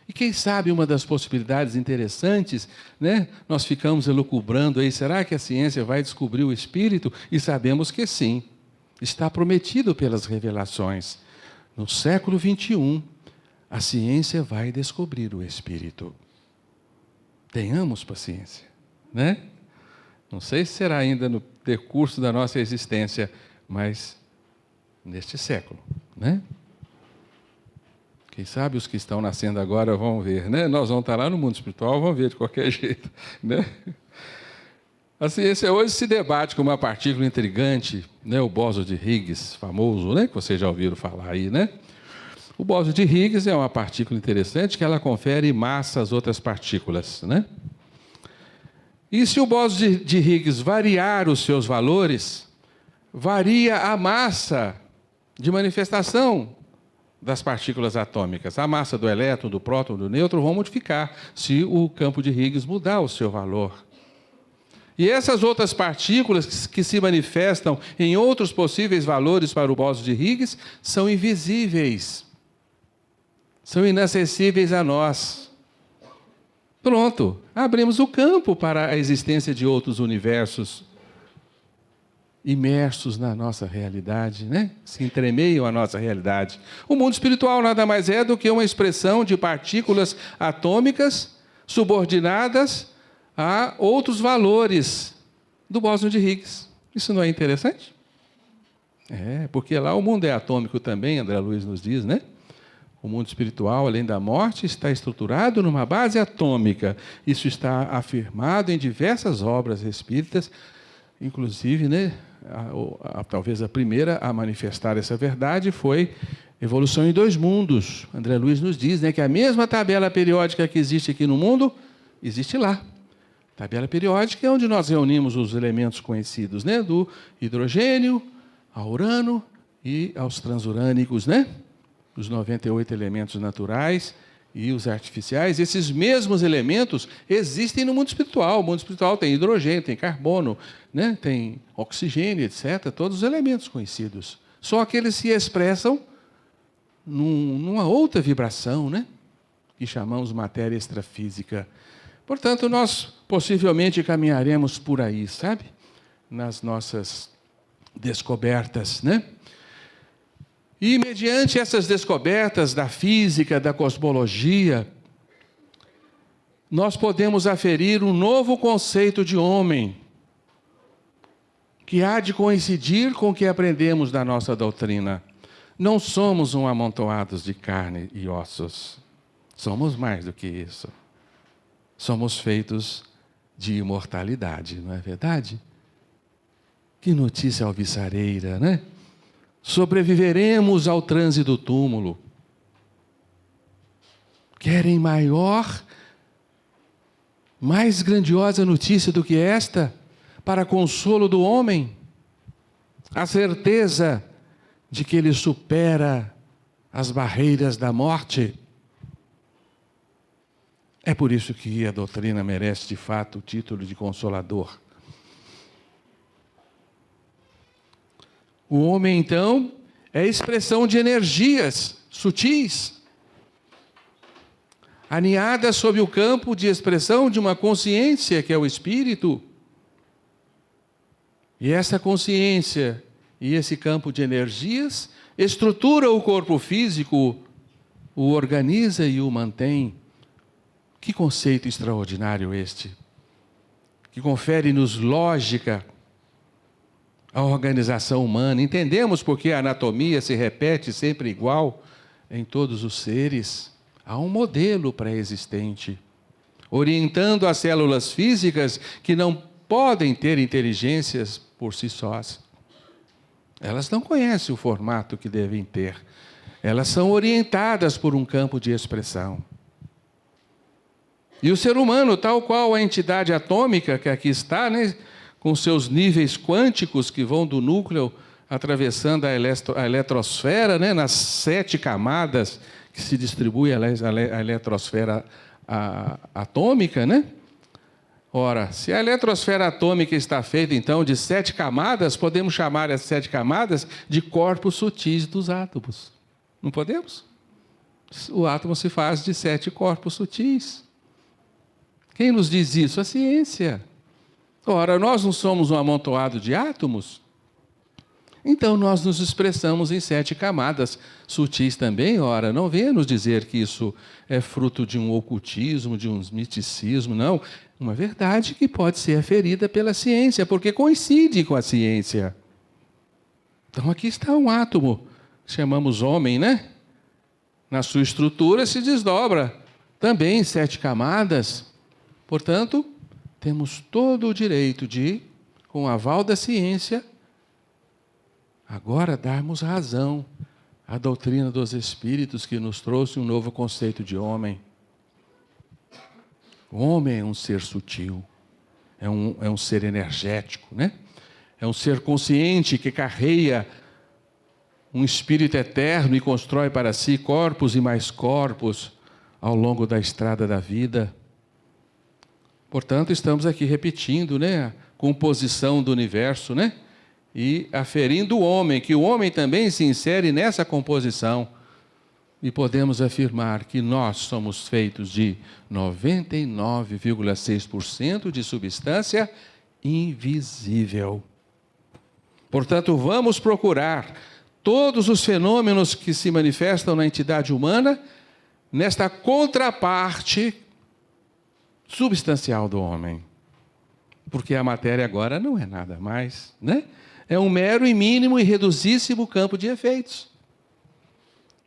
E quem sabe uma das possibilidades interessantes, né? Nós ficamos elucubrando aí, será que a ciência vai descobrir o espírito? E sabemos que sim, está prometido pelas revelações. No século 21, a ciência vai descobrir o espírito. Tenhamos paciência, né? Não sei se será ainda no decurso da nossa existência, mas neste século, né? Quem sabe os que estão nascendo agora vão ver, né? Nós vamos estar lá no mundo espiritual, vamos ver de qualquer jeito, né? A ciência hoje se debate com uma partícula intrigante, né? O bóson de Higgs, famoso, né? Que vocês já ouviram falar aí, né? O bóson de Higgs é uma partícula interessante que ela confere massa às outras partículas, né? E se o bóson de Higgs variar os seus valores, varia a massa de manifestação das partículas atômicas. A massa do elétron, do próton, do nêutron vão modificar se o campo de Higgs mudar o seu valor. E essas outras partículas que se manifestam em outros possíveis valores para o bóson de Higgs são invisíveis. São inacessíveis a nós. Pronto, abrimos o campo para a existência de outros universos imersos na nossa realidade, né? Se entremeiam à nossa realidade. O mundo espiritual nada mais é do que uma expressão de partículas atômicas subordinadas a outros valores do bóson de Higgs. Isso não é interessante? É, porque lá o mundo é atômico também, André Luiz nos diz, né? O mundo espiritual, além da morte, está estruturado numa base atômica. Isso está afirmado em diversas obras espíritas, inclusive, né? Talvez a primeira a manifestar essa verdade foi Evolução em Dois Mundos. André Luiz nos diz, né, que a mesma tabela periódica que existe aqui no mundo, existe lá. Tabela periódica é onde nós reunimos os elementos conhecidos, né, do hidrogênio ao urano e aos transurânicos, né? Os 98 elementos naturais e os artificiais. Esses mesmos elementos existem no mundo espiritual. O mundo espiritual tem hidrogênio, tem carbono, né? Tem oxigênio, etc. Todos os elementos conhecidos. Só que eles se expressam numa outra vibração, né? Que chamamos matéria extrafísica. Portanto, nós possivelmente caminharemos por aí, sabe? Nas nossas descobertas, né? E, mediante essas descobertas da física, da cosmologia, nós podemos aferir um novo conceito de homem, que há de coincidir com o que aprendemos da nossa doutrina. Não somos um amontoado de carne e ossos. Somos mais do que isso. Somos feitos de imortalidade, não é verdade? Que notícia alvissareira, né? sobreviveremos ao transe do túmulo. Querem maior, mais grandiosa notícia do que esta, para consolo do homem? A certeza de que ele supera as barreiras da morte. É por isso que a doutrina merece, de fato, o título de Consolador. O homem, então, é a expressão de energias sutis, aninhadas sob o campo de expressão de uma consciência, que é o espírito. E essa consciência e esse campo de energias estrutura o corpo físico, o organiza e o mantém. Que conceito extraordinário este, que confere-nos lógica à organização humana. Entendemos porque a anatomia se repete sempre igual em todos os seres. Há um modelo pré-existente, orientando as células físicas que não podem ter inteligências por si sós. Elas não conhecem o formato que devem ter. Elas são orientadas por um campo de expressão. E o ser humano, tal qual a entidade atômica que aqui está, né, com seus níveis quânticos que vão do núcleo atravessando a eletrosfera, né, nas 7 camadas que se distribui a eletrosfera atômica, né? Ora, se a eletrosfera atômica está feita, então, de 7 camadas, podemos chamar as 7 camadas de corpos sutis dos átomos. Não podemos? O átomo se faz de 7 corpos sutis. Quem nos diz isso? A ciência. Ora, nós não somos um amontoado de átomos? Então, nós nos expressamos em 7 camadas sutis também. Ora, não venha nos dizer que isso é fruto de um ocultismo, de um misticismo, não. Uma verdade que pode ser aferida pela ciência, porque coincide com a ciência. Então, aqui está um átomo, que chamamos homem, né? Na sua estrutura se desdobra também em 7 camadas. Portanto, temos todo o direito de, com o aval da ciência, agora darmos razão à doutrina dos Espíritos que nos trouxe um novo conceito de homem. O homem é um ser sutil, é um ser energético, né? É um ser consciente que carrega um espírito eterno e constrói para si corpos e mais corpos ao longo da estrada da vida. Portanto, estamos aqui repetindo, né, a composição do universo, né? E aferindo o homem, que o homem também se insere nessa composição. E podemos afirmar que nós somos feitos de 99,6% de substância invisível. Portanto, vamos procurar todos os fenômenos que se manifestam na entidade humana nesta contraparte substancial do homem. Porque a matéria agora não é nada mais, né? É um mero e mínimo e reduzíssimo campo de efeitos.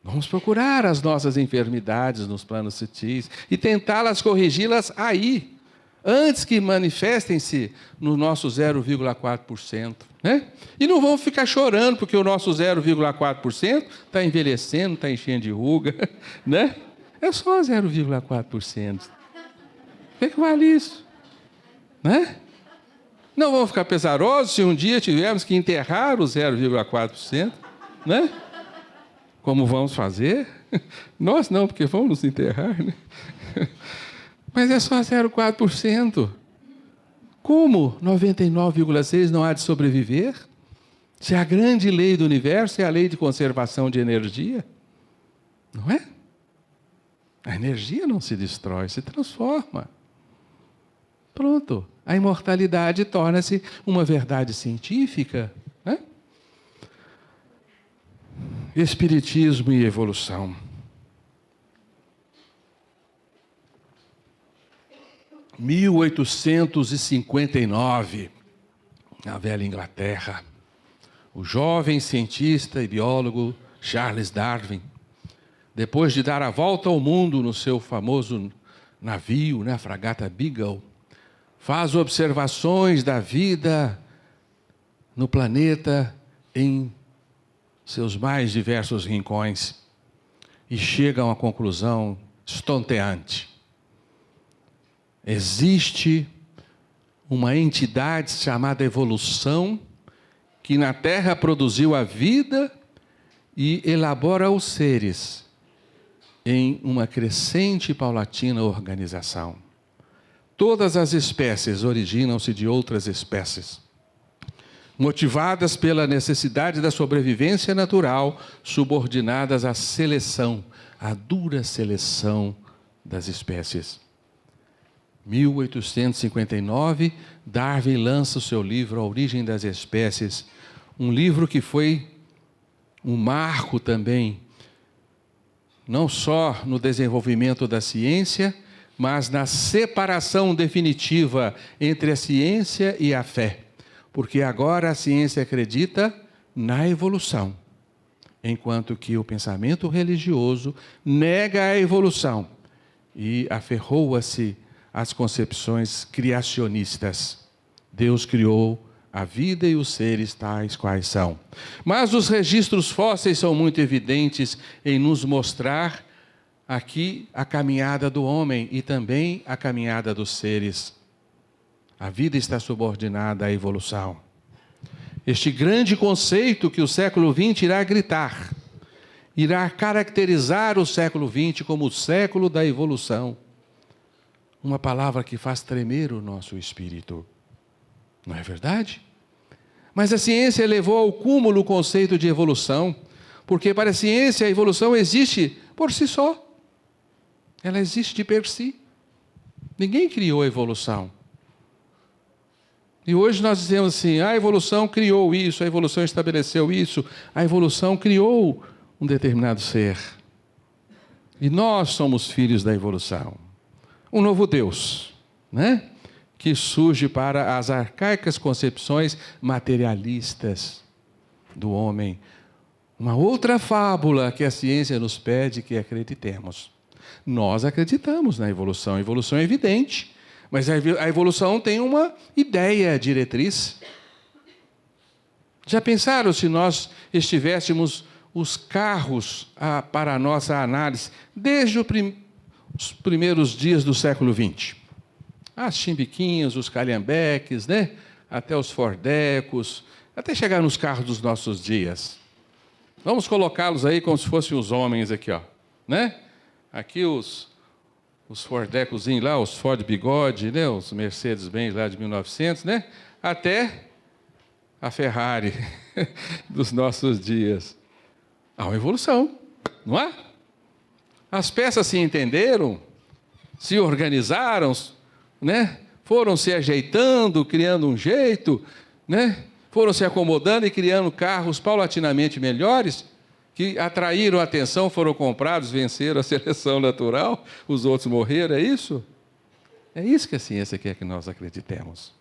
Vamos procurar as nossas enfermidades nos planos sutis e tentá-las corrigi-las aí, antes que manifestem-se no nosso 0,4%. Né? E não vamos ficar chorando porque o nosso 0,4% está envelhecendo, está enchendo de ruga. Né? É só 0,4%. O que vale isso? Né? Não vamos ficar pesarosos se um dia tivermos que enterrar o 0,4%, né? Como vamos fazer? Nós não, porque vamos nos enterrar, né? Mas é só 0,4%. Como 99,6% não há de sobreviver? Se a grande lei do universo é a lei de conservação de energia, não é? A energia não se destrói, se transforma. Pronto. A imortalidade torna-se uma verdade científica, né? Espiritismo e evolução. Em 1859, na velha Inglaterra, o jovem cientista e biólogo Charles Darwin, depois de dar a volta ao mundo no seu famoso navio, né, a fragata Beagle, faz observações da vida no planeta em seus mais diversos rincões e chega a uma conclusão estonteante. Existe uma entidade chamada evolução que na Terra produziu a vida e elabora os seres em uma crescente e paulatina organização. Todas as espécies originam-se de outras espécies, motivadas pela necessidade da sobrevivência natural, subordinadas à seleção, à dura seleção das espécies. 1859, Darwin lança o seu livro A Origem das Espécies, um livro que foi um marco também, não só no desenvolvimento da ciência, mas na separação definitiva entre a ciência e a fé. Porque agora a ciência acredita na evolução, enquanto que o pensamento religioso nega a evolução e aferrou-se às concepções criacionistas. Deus criou a vida e os seres tais quais são. Mas os registros fósseis são muito evidentes em nos mostrar aqui a caminhada do homem e também a caminhada dos seres. A vida está subordinada à evolução. Este grande conceito que o século XX irá gritar, irá caracterizar o século XX como o século da evolução. Uma palavra que faz tremer o nosso espírito. Não é verdade? Mas a ciência elevou ao cúmulo o conceito de evolução, porque para a ciência a evolução existe por si só. Ela existe de per si. Ninguém criou a evolução. E hoje nós dizemos assim, a evolução criou isso, a evolução estabeleceu isso, a evolução criou um determinado ser. E nós somos filhos da evolução. Um novo Deus, né? Que surge para as arcaicas concepções materialistas do homem. Uma outra fábula que a ciência nos pede que acreditemos. Nós acreditamos na evolução, a evolução é evidente. Mas a evolução tem uma ideia diretriz. Já pensaram se nós estivéssemos os carros para a nossa análise desde os primeiros dias do século XX? As chimbiquinhas, os calhambeques, né? Até os fordecos, até chegar nos carros dos nossos dias. Vamos colocá-los aí como se fossem os homens aqui, ó, né? Aqui os fordecozinhos lá, os Ford Bigode, né? Os Mercedes-Benz lá de 1900, né? Até a Ferrari dos nossos dias. Há uma evolução, não há? As peças se entenderam, se organizaram, né? Foram se ajeitando, criando um jeito, né? Foram se acomodando e criando carros paulatinamente melhores, que atraíram a atenção, foram comprados, venceram a seleção natural, os outros morreram, é isso? É isso que a ciência quer que nós acreditemos.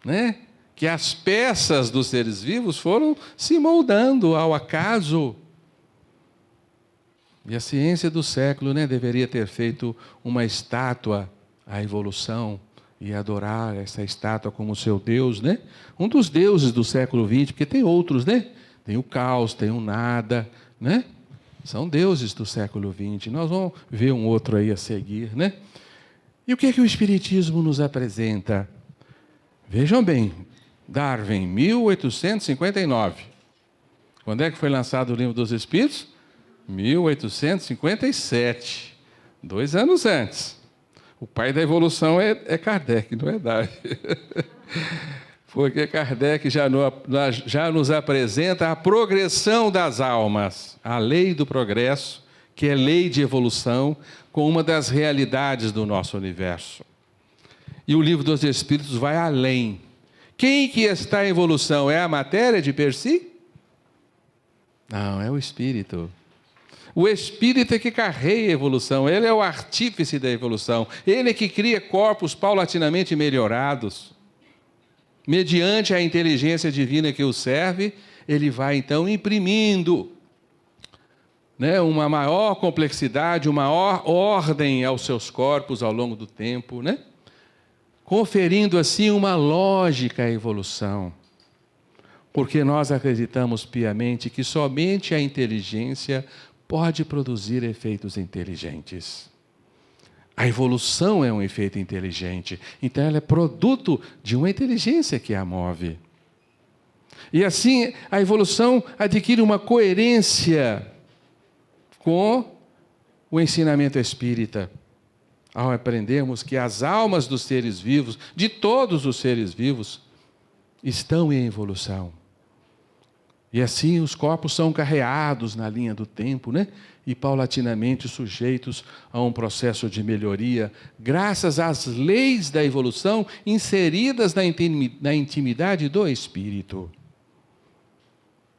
Né? Que as peças dos seres vivos foram se moldando ao acaso. E a ciência do século, né, deveria ter feito uma estátua à evolução e adorar essa estátua como seu Deus, né? Um dos deuses do século XX, porque tem outros, né? Tem o caos, tem o nada, né? São deuses do século XX. Nós vamos ver um outro aí a seguir, né? E o que é que o Espiritismo nos apresenta? Vejam bem, Darwin, 1859. Quando é que foi lançado o Livro dos Espíritos? 1857. 2 anos antes. O pai da evolução é Kardec, não é Darwin. Porque Kardec já nos apresenta a progressão das almas, a lei do progresso, que é lei de evolução, com uma das realidades do nosso universo. E o Livro dos Espíritos vai além. Quem que está em evolução? É a matéria de per si? Não, é o espírito. O espírito é que carrega a evolução, ele é o artífice da evolução, ele é que cria corpos paulatinamente melhorados. Mediante a inteligência divina que o serve, ele vai então imprimindo, né, uma maior complexidade, uma maior ordem aos seus corpos ao longo do tempo, né? Conferindo assim uma lógica à evolução. Porque nós acreditamos piamente que somente a inteligência pode produzir efeitos inteligentes. A evolução é um efeito inteligente, então ela é produto de uma inteligência que a move. E assim, a evolução adquire uma coerência com o ensinamento espírita, ao aprendermos que as almas dos seres vivos, de todos os seres vivos, estão em evolução. E assim os corpos são carreados na linha do tempo, né? E paulatinamente sujeitos a um processo de melhoria, graças às leis da evolução inseridas na intimidade do espírito.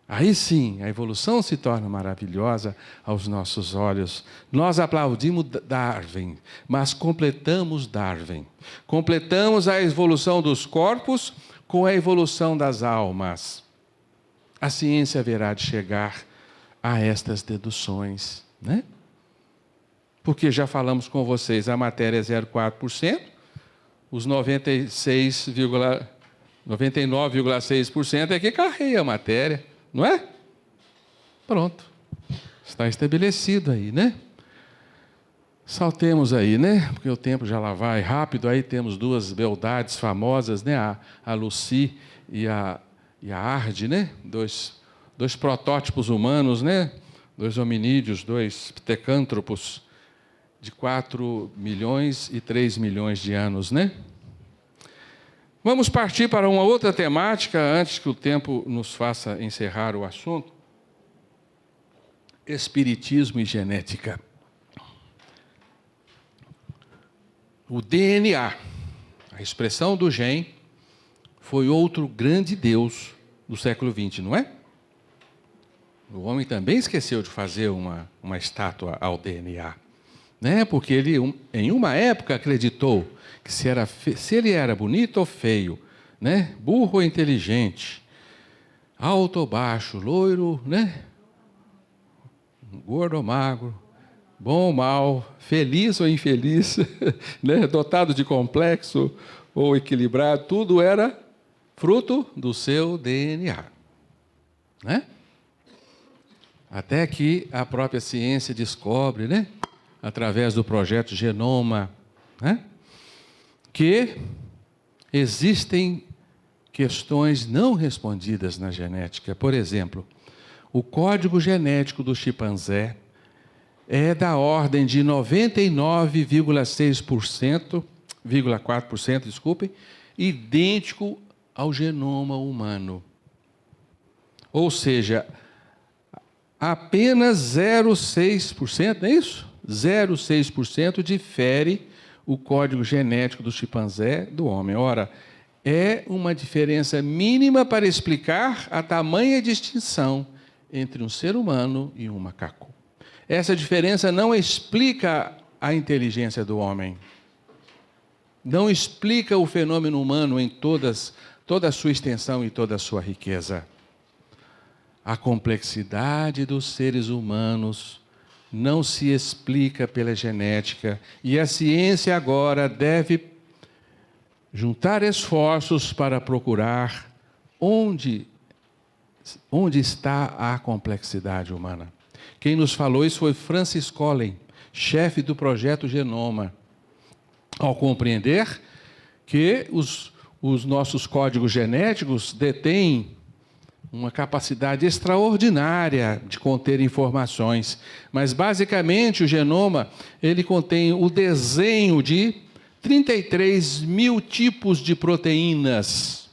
Aí sim, a evolução se torna maravilhosa aos nossos olhos. Nós aplaudimos Darwin, mas completamos Darwin. Completamos a evolução dos corpos com a evolução das almas. A ciência haverá de chegar a estas deduções, né? Porque já falamos com vocês, a matéria é 0,4%, os 99,6% é que carrega a matéria, não é? Pronto. Está estabelecido aí, né? Saltemos aí, né? Porque o tempo já lá vai rápido, aí temos duas beldades famosas, né? A Lucy e a Arde, né? Dois protótipos humanos, né? Dois hominídeos, dois ptecântropos de 4 milhões e 3 milhões de anos, né? Vamos partir para uma outra temática, antes que o tempo nos faça encerrar o assunto. Espiritismo e genética. O DNA, a expressão do gene, foi outro grande Deus do século XX, não é? O homem também esqueceu de fazer uma estátua ao DNA, né? Porque ele, em uma época, acreditou que se ele era bonito ou feio, né? Burro ou inteligente, alto ou baixo, loiro, né? Gordo ou magro, bom ou mal, feliz ou infeliz, né? Dotado de complexo ou equilibrado, tudo era fruto do seu DNA, né? Até que a própria ciência descobre, né? Através do projeto Genoma, né? Que existem questões não respondidas na genética. Por exemplo, o código genético do chimpanzé é da ordem de 99,4%, desculpem, idêntico ao genoma humano. Ou seja, apenas 0,6%, não é isso? 0,6% difere o código genético do chimpanzé do homem. Ora, é uma diferença mínima para explicar a tamanha distinção entre um ser humano e um macaco. Essa diferença não explica a inteligência do homem. Não explica o fenômeno humano em toda a sua extensão e toda a sua riqueza. A complexidade dos seres humanos não se explica pela genética, e a ciência agora deve juntar esforços para procurar onde está a complexidade humana. Quem nos falou isso foi Francis Collins, chefe do projeto Genoma. Ao compreender que os nossos códigos genéticos detêm uma capacidade extraordinária de conter informações, mas basicamente o genoma ele contém o desenho de 33 mil tipos de proteínas.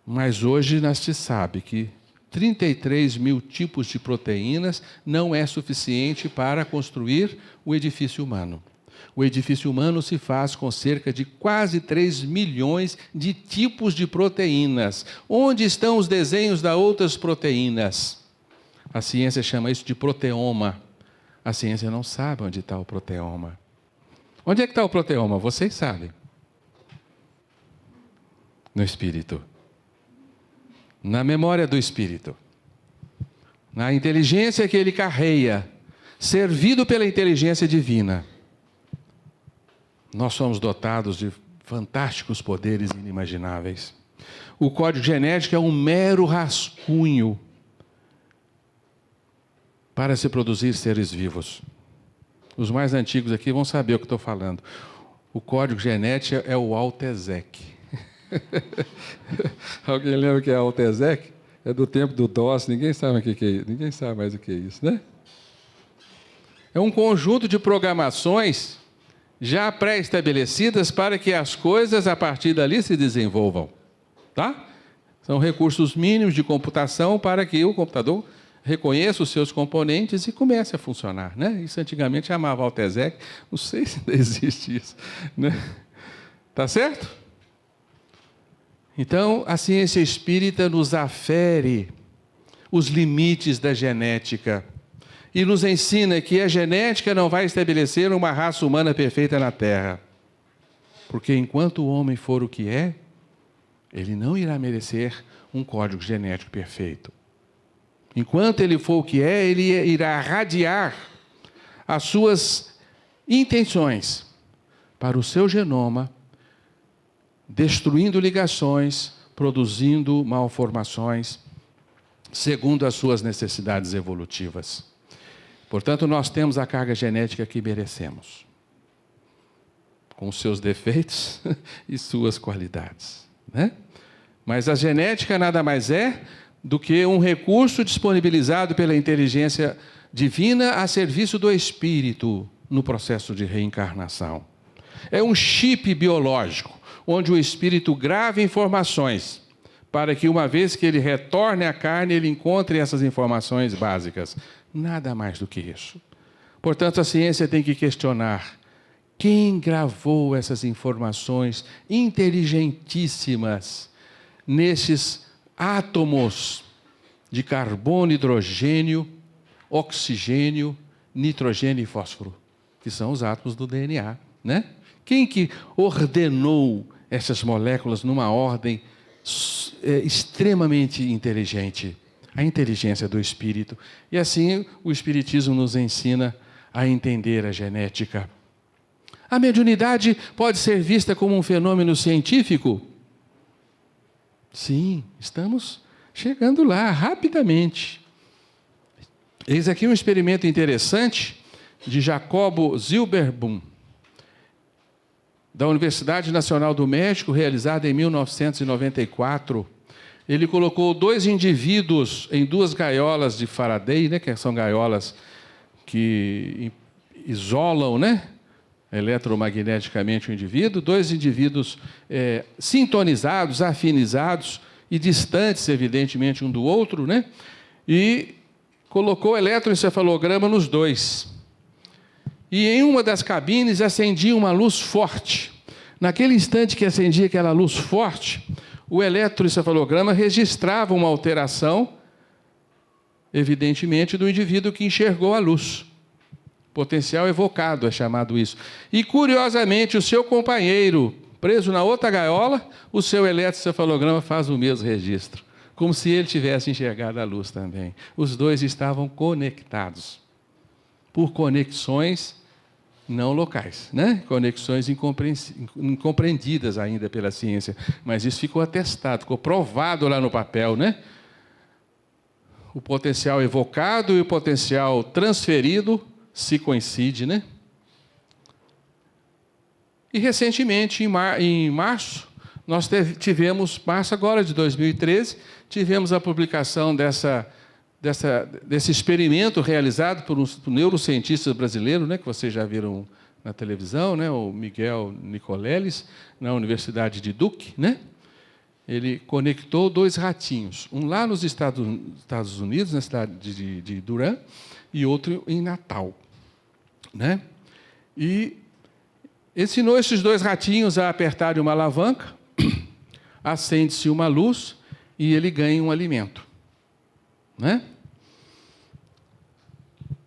Mas hoje nós se sabe que 33 mil tipos de proteínas não é suficiente para construir o edifício humano. O edifício humano se faz com cerca de quase 3 milhões de tipos de proteínas. Onde estão os desenhos das outras proteínas? A ciência chama isso de proteoma. A ciência não sabe onde está o proteoma. Onde é que está o proteoma? Vocês sabem. No espírito. Na memória do espírito. Na inteligência que ele carrega, servido pela inteligência divina. Nós somos dotados de fantásticos poderes inimagináveis. o código genético é um mero rascunho para se produzir seres vivos. Os mais antigos aqui vão saber o que estou falando. O código genético é o Altezec. Alguém lembra o que é Altezec? É do tempo do DOS, ninguém sabe o que é isso. Ninguém sabe mais o que é isso, né? É um conjunto de programações já pré-estabelecidas para que as coisas a partir dali se desenvolvam. Tá? São recursos mínimos de computação para que o computador reconheça os seus componentes e comece a funcionar. Né? Isso antigamente chamava Altezec, não sei se ainda existe isso. Né? Tá certo? Então, a ciência espírita nos afere os limites da genética e nos ensina que a genética não vai estabelecer uma raça humana perfeita na Terra. Porque enquanto o homem for o que é, ele não irá merecer um código genético perfeito. Enquanto ele for o que é, ele irá radiar as suas intenções para o seu genoma, destruindo ligações, produzindo malformações, segundo as suas necessidades evolutivas. Portanto, nós temos a carga genética que merecemos, com seus defeitos e suas qualidades, né? Mas a genética nada mais é do que um recurso disponibilizado pela inteligência divina a serviço do espírito no processo de reencarnação. É um chip biológico, onde o espírito grava informações, para que uma vez que ele retorne à carne, ele encontre essas informações básicas. Nada mais do que isso. Portanto, a ciência tem que questionar quem gravou essas informações inteligentíssimas nesses átomos de carbono, hidrogênio, oxigênio, nitrogênio e fósforo, que são os átomos do DNA, né? Quem que ordenou essas moléculas numa ordem extremamente inteligente? A inteligência do espírito. E assim o espiritismo nos ensina a entender a genética. A mediunidade pode ser vista como um fenômeno científico? Sim, estamos chegando lá rapidamente. Eis aqui um experimento interessante de Jacobo Zilberboom, da Universidade Nacional do México, realizado em 1994. Ele colocou 2 indivíduos em 2 gaiolas de Faraday, né, que são gaiolas que isolam, né, eletromagneticamente o indivíduo. 2 indivíduos sintonizados, afinizados e distantes, evidentemente, um do outro, né, e colocou eletroencefalograma nos 2. E em uma das cabines acendia uma luz forte. Naquele instante que acendia aquela luz forte, o eletroencefalograma registrava uma alteração, evidentemente, do indivíduo que enxergou a luz. Potencial evocado é chamado isso. E, curiosamente, o seu companheiro, preso na outra gaiola, o seu eletroencefalograma faz o mesmo registro, como se ele tivesse enxergado a luz também. Os 2 estavam conectados, por conexões não locais, né? Conexões incompreendidas ainda pela ciência, mas isso ficou atestado, ficou provado lá no papel, né? O potencial evocado e o potencial transferido se coincidem, né? E recentemente, em março, nós tivemos, março agora de 2013, tivemos a publicação desse experimento realizado por um neurocientista brasileiro, né, que vocês já viram na televisão, né, o Miguel Nicoleles, na Universidade de Duke, né? Ele conectou 2 ratinhos, um lá nos Estados Unidos, na cidade de Durham, e outro em Natal, né? E ensinou esses 2 ratinhos a apertarem uma alavanca, acende-se uma luz e ele ganha um alimento, né?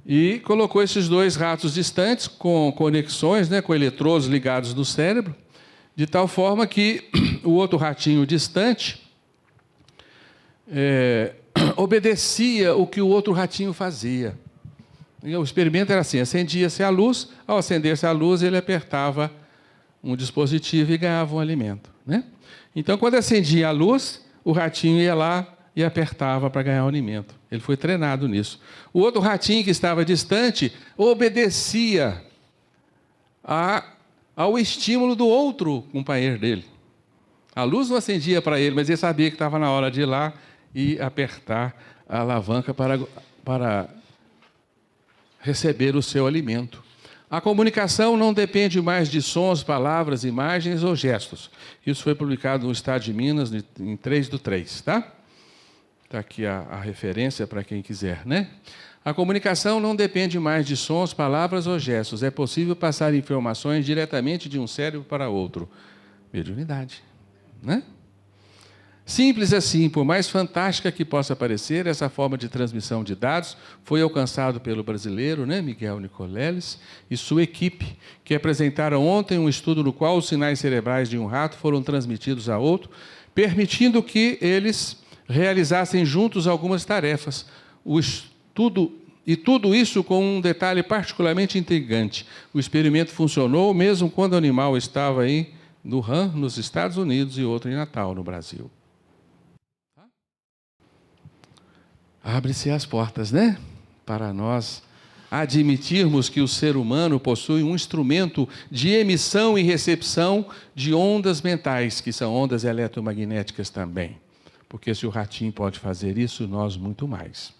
E colocou esses 2 ratos distantes com conexões, né, com eletrodos ligados no cérebro, de tal forma que o outro ratinho distante obedecia o que o outro ratinho fazia. E o experimento era assim: acendia-se a luz, ao acender-se a luz, ele apertava um dispositivo e ganhava um alimento, né? Então, quando acendia a luz, o ratinho ia lá e apertava para ganhar o alimento. Ele foi treinado nisso. O outro ratinho que estava distante obedecia ao estímulo do outro companheiro dele. A luz não acendia para ele, mas ele sabia que estava na hora de ir lá e apertar a alavanca para receber o seu alimento. A comunicação não depende mais de sons, palavras, imagens ou gestos. Isso foi publicado no Estado de Minas, em 3/3, tá? Está aqui a referência para quem quiser, né? A comunicação não depende mais de sons, palavras ou gestos. É possível passar informações diretamente de um cérebro para outro. Mediunidade, né? Simples assim, por mais fantástica que possa parecer, essa forma de transmissão de dados foi alcançado pelo brasileiro, né, Miguel Nicoleles, e sua equipe, que apresentaram ontem um estudo no qual os sinais cerebrais de um rato foram transmitidos a outro, permitindo que eles realizassem juntos algumas tarefas. Tudo isso com um detalhe particularmente intrigante. O experimento funcionou mesmo quando o animal estava aí no RAM, nos Estados Unidos, e outro em Natal, no Brasil. Abre-se as portas, né? Para nós admitirmos que o ser humano possui um instrumento de emissão e recepção de ondas mentais, que são ondas eletromagnéticas também. Porque se o ratinho pode fazer isso, nós muito mais.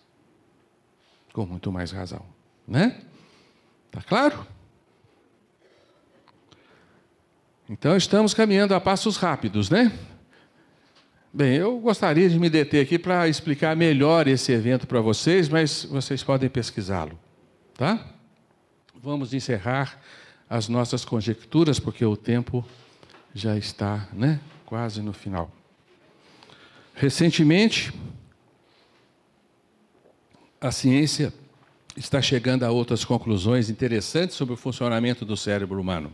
Com muito mais razão, né? Tá claro? Então estamos caminhando a passos rápidos, né? Bem, eu gostaria de me deter aqui para explicar melhor esse evento para vocês, mas vocês podem pesquisá-lo, tá? Vamos encerrar as nossas conjecturas, porque o tempo já está, né, quase no final. Recentemente, a ciência está chegando a outras conclusões interessantes sobre o funcionamento do cérebro humano.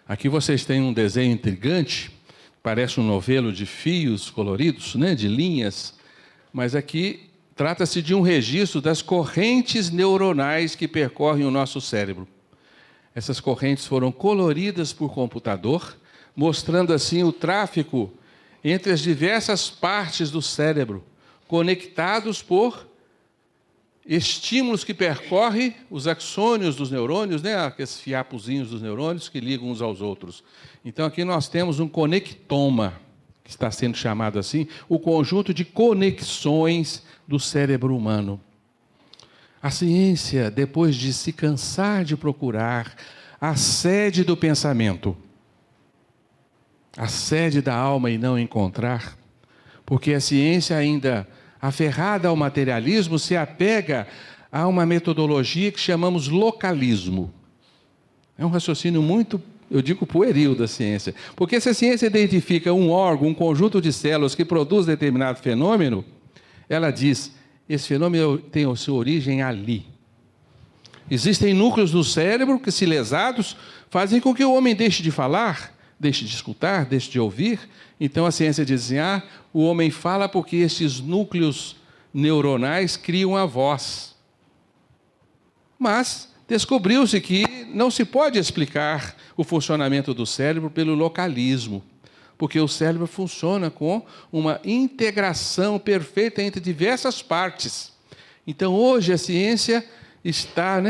Aqui vocês têm um desenho intrigante. Parece um novelo de fios coloridos, né, de linhas, mas aqui trata-se de um registro das correntes neuronais que percorrem o nosso cérebro. Essas correntes foram coloridas por computador, mostrando assim o tráfego entre as diversas partes do cérebro, conectados por estímulos que percorrem os axônios dos neurônios, né, aqueles fiapozinhos dos neurônios que ligam uns aos outros. Então, aqui nós temos um conectoma, que está sendo chamado assim, o conjunto de conexões do cérebro humano. A ciência, depois de se cansar de procurar a sede do pensamento, a sede da alma e não encontrar, porque a ciência ainda aferrada ao materialismo, se apega a uma metodologia que chamamos localismo. É um raciocínio muito, eu digo, pueril da ciência. Porque se a ciência identifica um órgão, um conjunto de células que produz determinado fenômeno, ela diz, esse fenômeno tem a sua origem ali. Existem núcleos no cérebro que, se lesados, fazem com que o homem deixe de falar, deixe de escutar, deixe de ouvir. Então a ciência diz assim, o homem fala porque esses núcleos neuronais criam a voz. Mas descobriu-se que não se pode explicar o funcionamento do cérebro pelo localismo, porque o cérebro funciona com uma integração perfeita entre diversas partes. Então hoje a ciência está,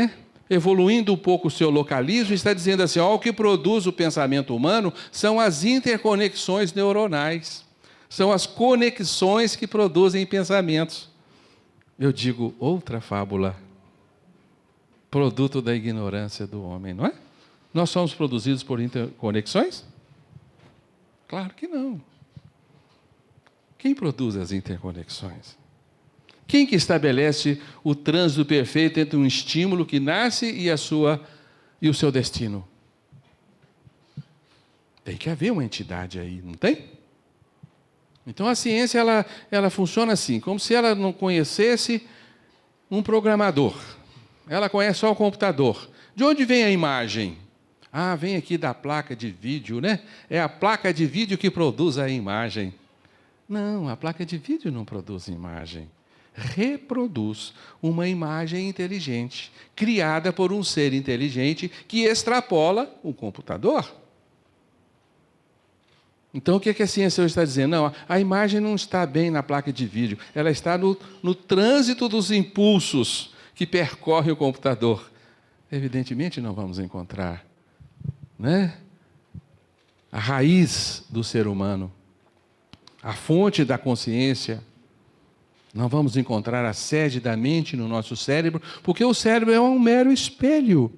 evoluindo um pouco o seu localismo, está dizendo assim, o que produz o pensamento humano são as interconexões neuronais, são as conexões que produzem pensamentos. Eu digo, outra fábula, produto da ignorância do homem, não é? Nós somos produzidos por interconexões? Claro que não. Quem produz as interconexões? Quem que estabelece o trânsito perfeito entre um estímulo que nasce e o seu destino? Tem que haver uma entidade aí, não tem? Então a ciência ela funciona assim, como se ela não conhecesse um programador. Ela conhece só o computador. De onde vem a imagem? Vem aqui da placa de vídeo, né? É a placa de vídeo que produz a imagem. Não, a placa de vídeo não produz imagem. Reproduz uma imagem inteligente, criada por um ser inteligente que extrapola o computador. Então, o que a ciência hoje está dizendo? Não, a imagem não está bem na placa de vídeo, ela está no trânsito dos impulsos que percorrem o computador. Evidentemente, não vamos encontrar, né, a raiz do ser humano, a fonte da consciência. Não vamos encontrar a sede da mente no nosso cérebro, porque o cérebro é um mero espelho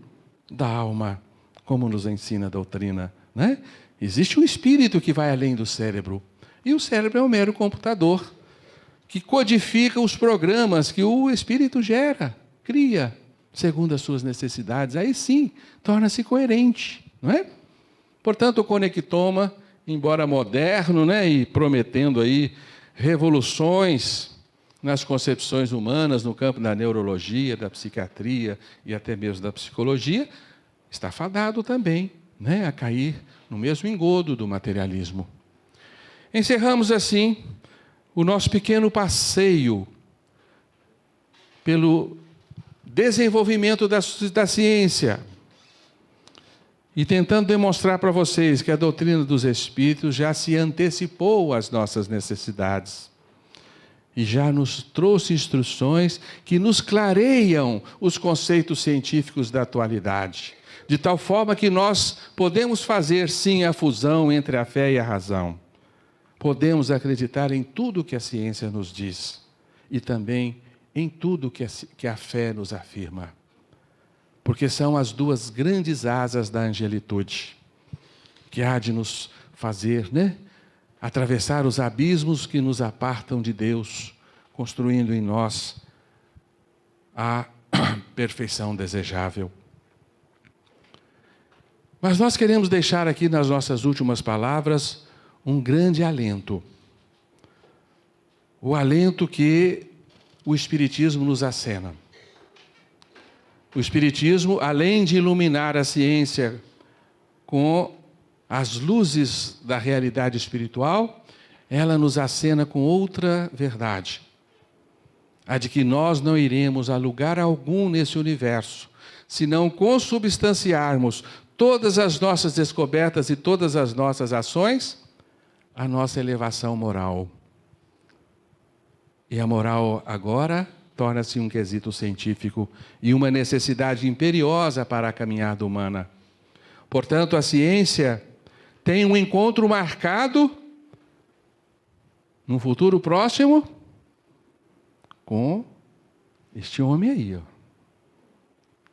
da alma, como nos ensina a doutrina, né? Existe um espírito que vai além do cérebro, e o cérebro é um mero computador que codifica os programas que o espírito gera, cria, segundo as suas necessidades. Aí sim, torna-se coerente, não é? Portanto, o conectoma, embora moderno, né, e prometendo aí revoluções nas concepções humanas, no campo da neurologia, da psiquiatria e até mesmo da psicologia, está fadado também, né, a cair no mesmo engodo do materialismo. Encerramos assim o nosso pequeno passeio pelo desenvolvimento da ciência e tentando demonstrar para vocês que a doutrina dos Espíritos já se antecipou às nossas necessidades e já nos trouxe instruções que nos clareiam os conceitos científicos da atualidade, de tal forma que nós podemos fazer, sim, a fusão entre a fé e a razão. Podemos acreditar em tudo que a ciência nos diz e também em tudo que a fé nos afirma. Porque são as duas grandes asas da angelitude, que há de nos fazer, né, atravessar os abismos que nos apartam de Deus, construindo em nós a perfeição desejável. Mas nós queremos deixar aqui nas nossas últimas palavras um grande alento. O alento que o Espiritismo nos acena. O Espiritismo, além de iluminar a ciência com as luzes da realidade espiritual, ela nos acena com outra verdade. A de que nós não iremos a lugar algum nesse universo, senão consubstanciarmos todas as nossas descobertas e todas as nossas ações, a nossa elevação moral. E a moral agora torna-se um quesito científico e uma necessidade imperiosa para a caminhada humana. Portanto, a ciência tem um encontro marcado, num futuro próximo, com este homem aí, ó.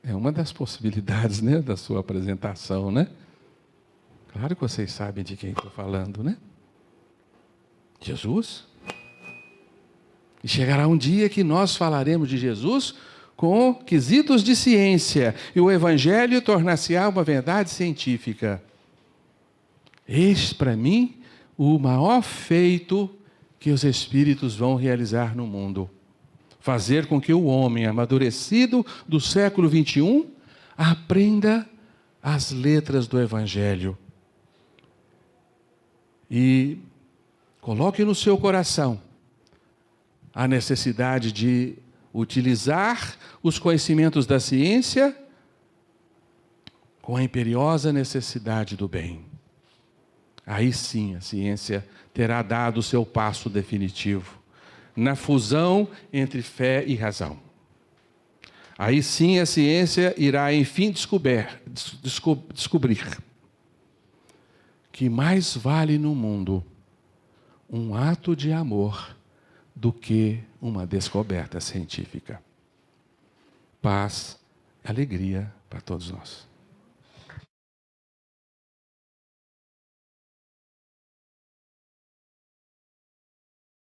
É uma das possibilidades, né, da sua apresentação, né? Claro que vocês sabem de quem estou falando, né? Jesus. E chegará um dia que nós falaremos de Jesus com quesitos de ciência, e o Evangelho tornar-se-á uma verdade científica. Eis, para mim, o maior feito que os Espíritos vão realizar no mundo. Fazer com que o homem amadurecido do século XXI aprenda as letras do Evangelho. E coloque no seu coração a necessidade de utilizar os conhecimentos da ciência com a imperiosa necessidade do bem. Aí sim a ciência terá dado o seu passo definitivo na fusão entre fé e razão. Aí sim a ciência irá enfim descobrir que mais vale no mundo um ato de amor do que uma descoberta científica. Paz, alegria para todos nós.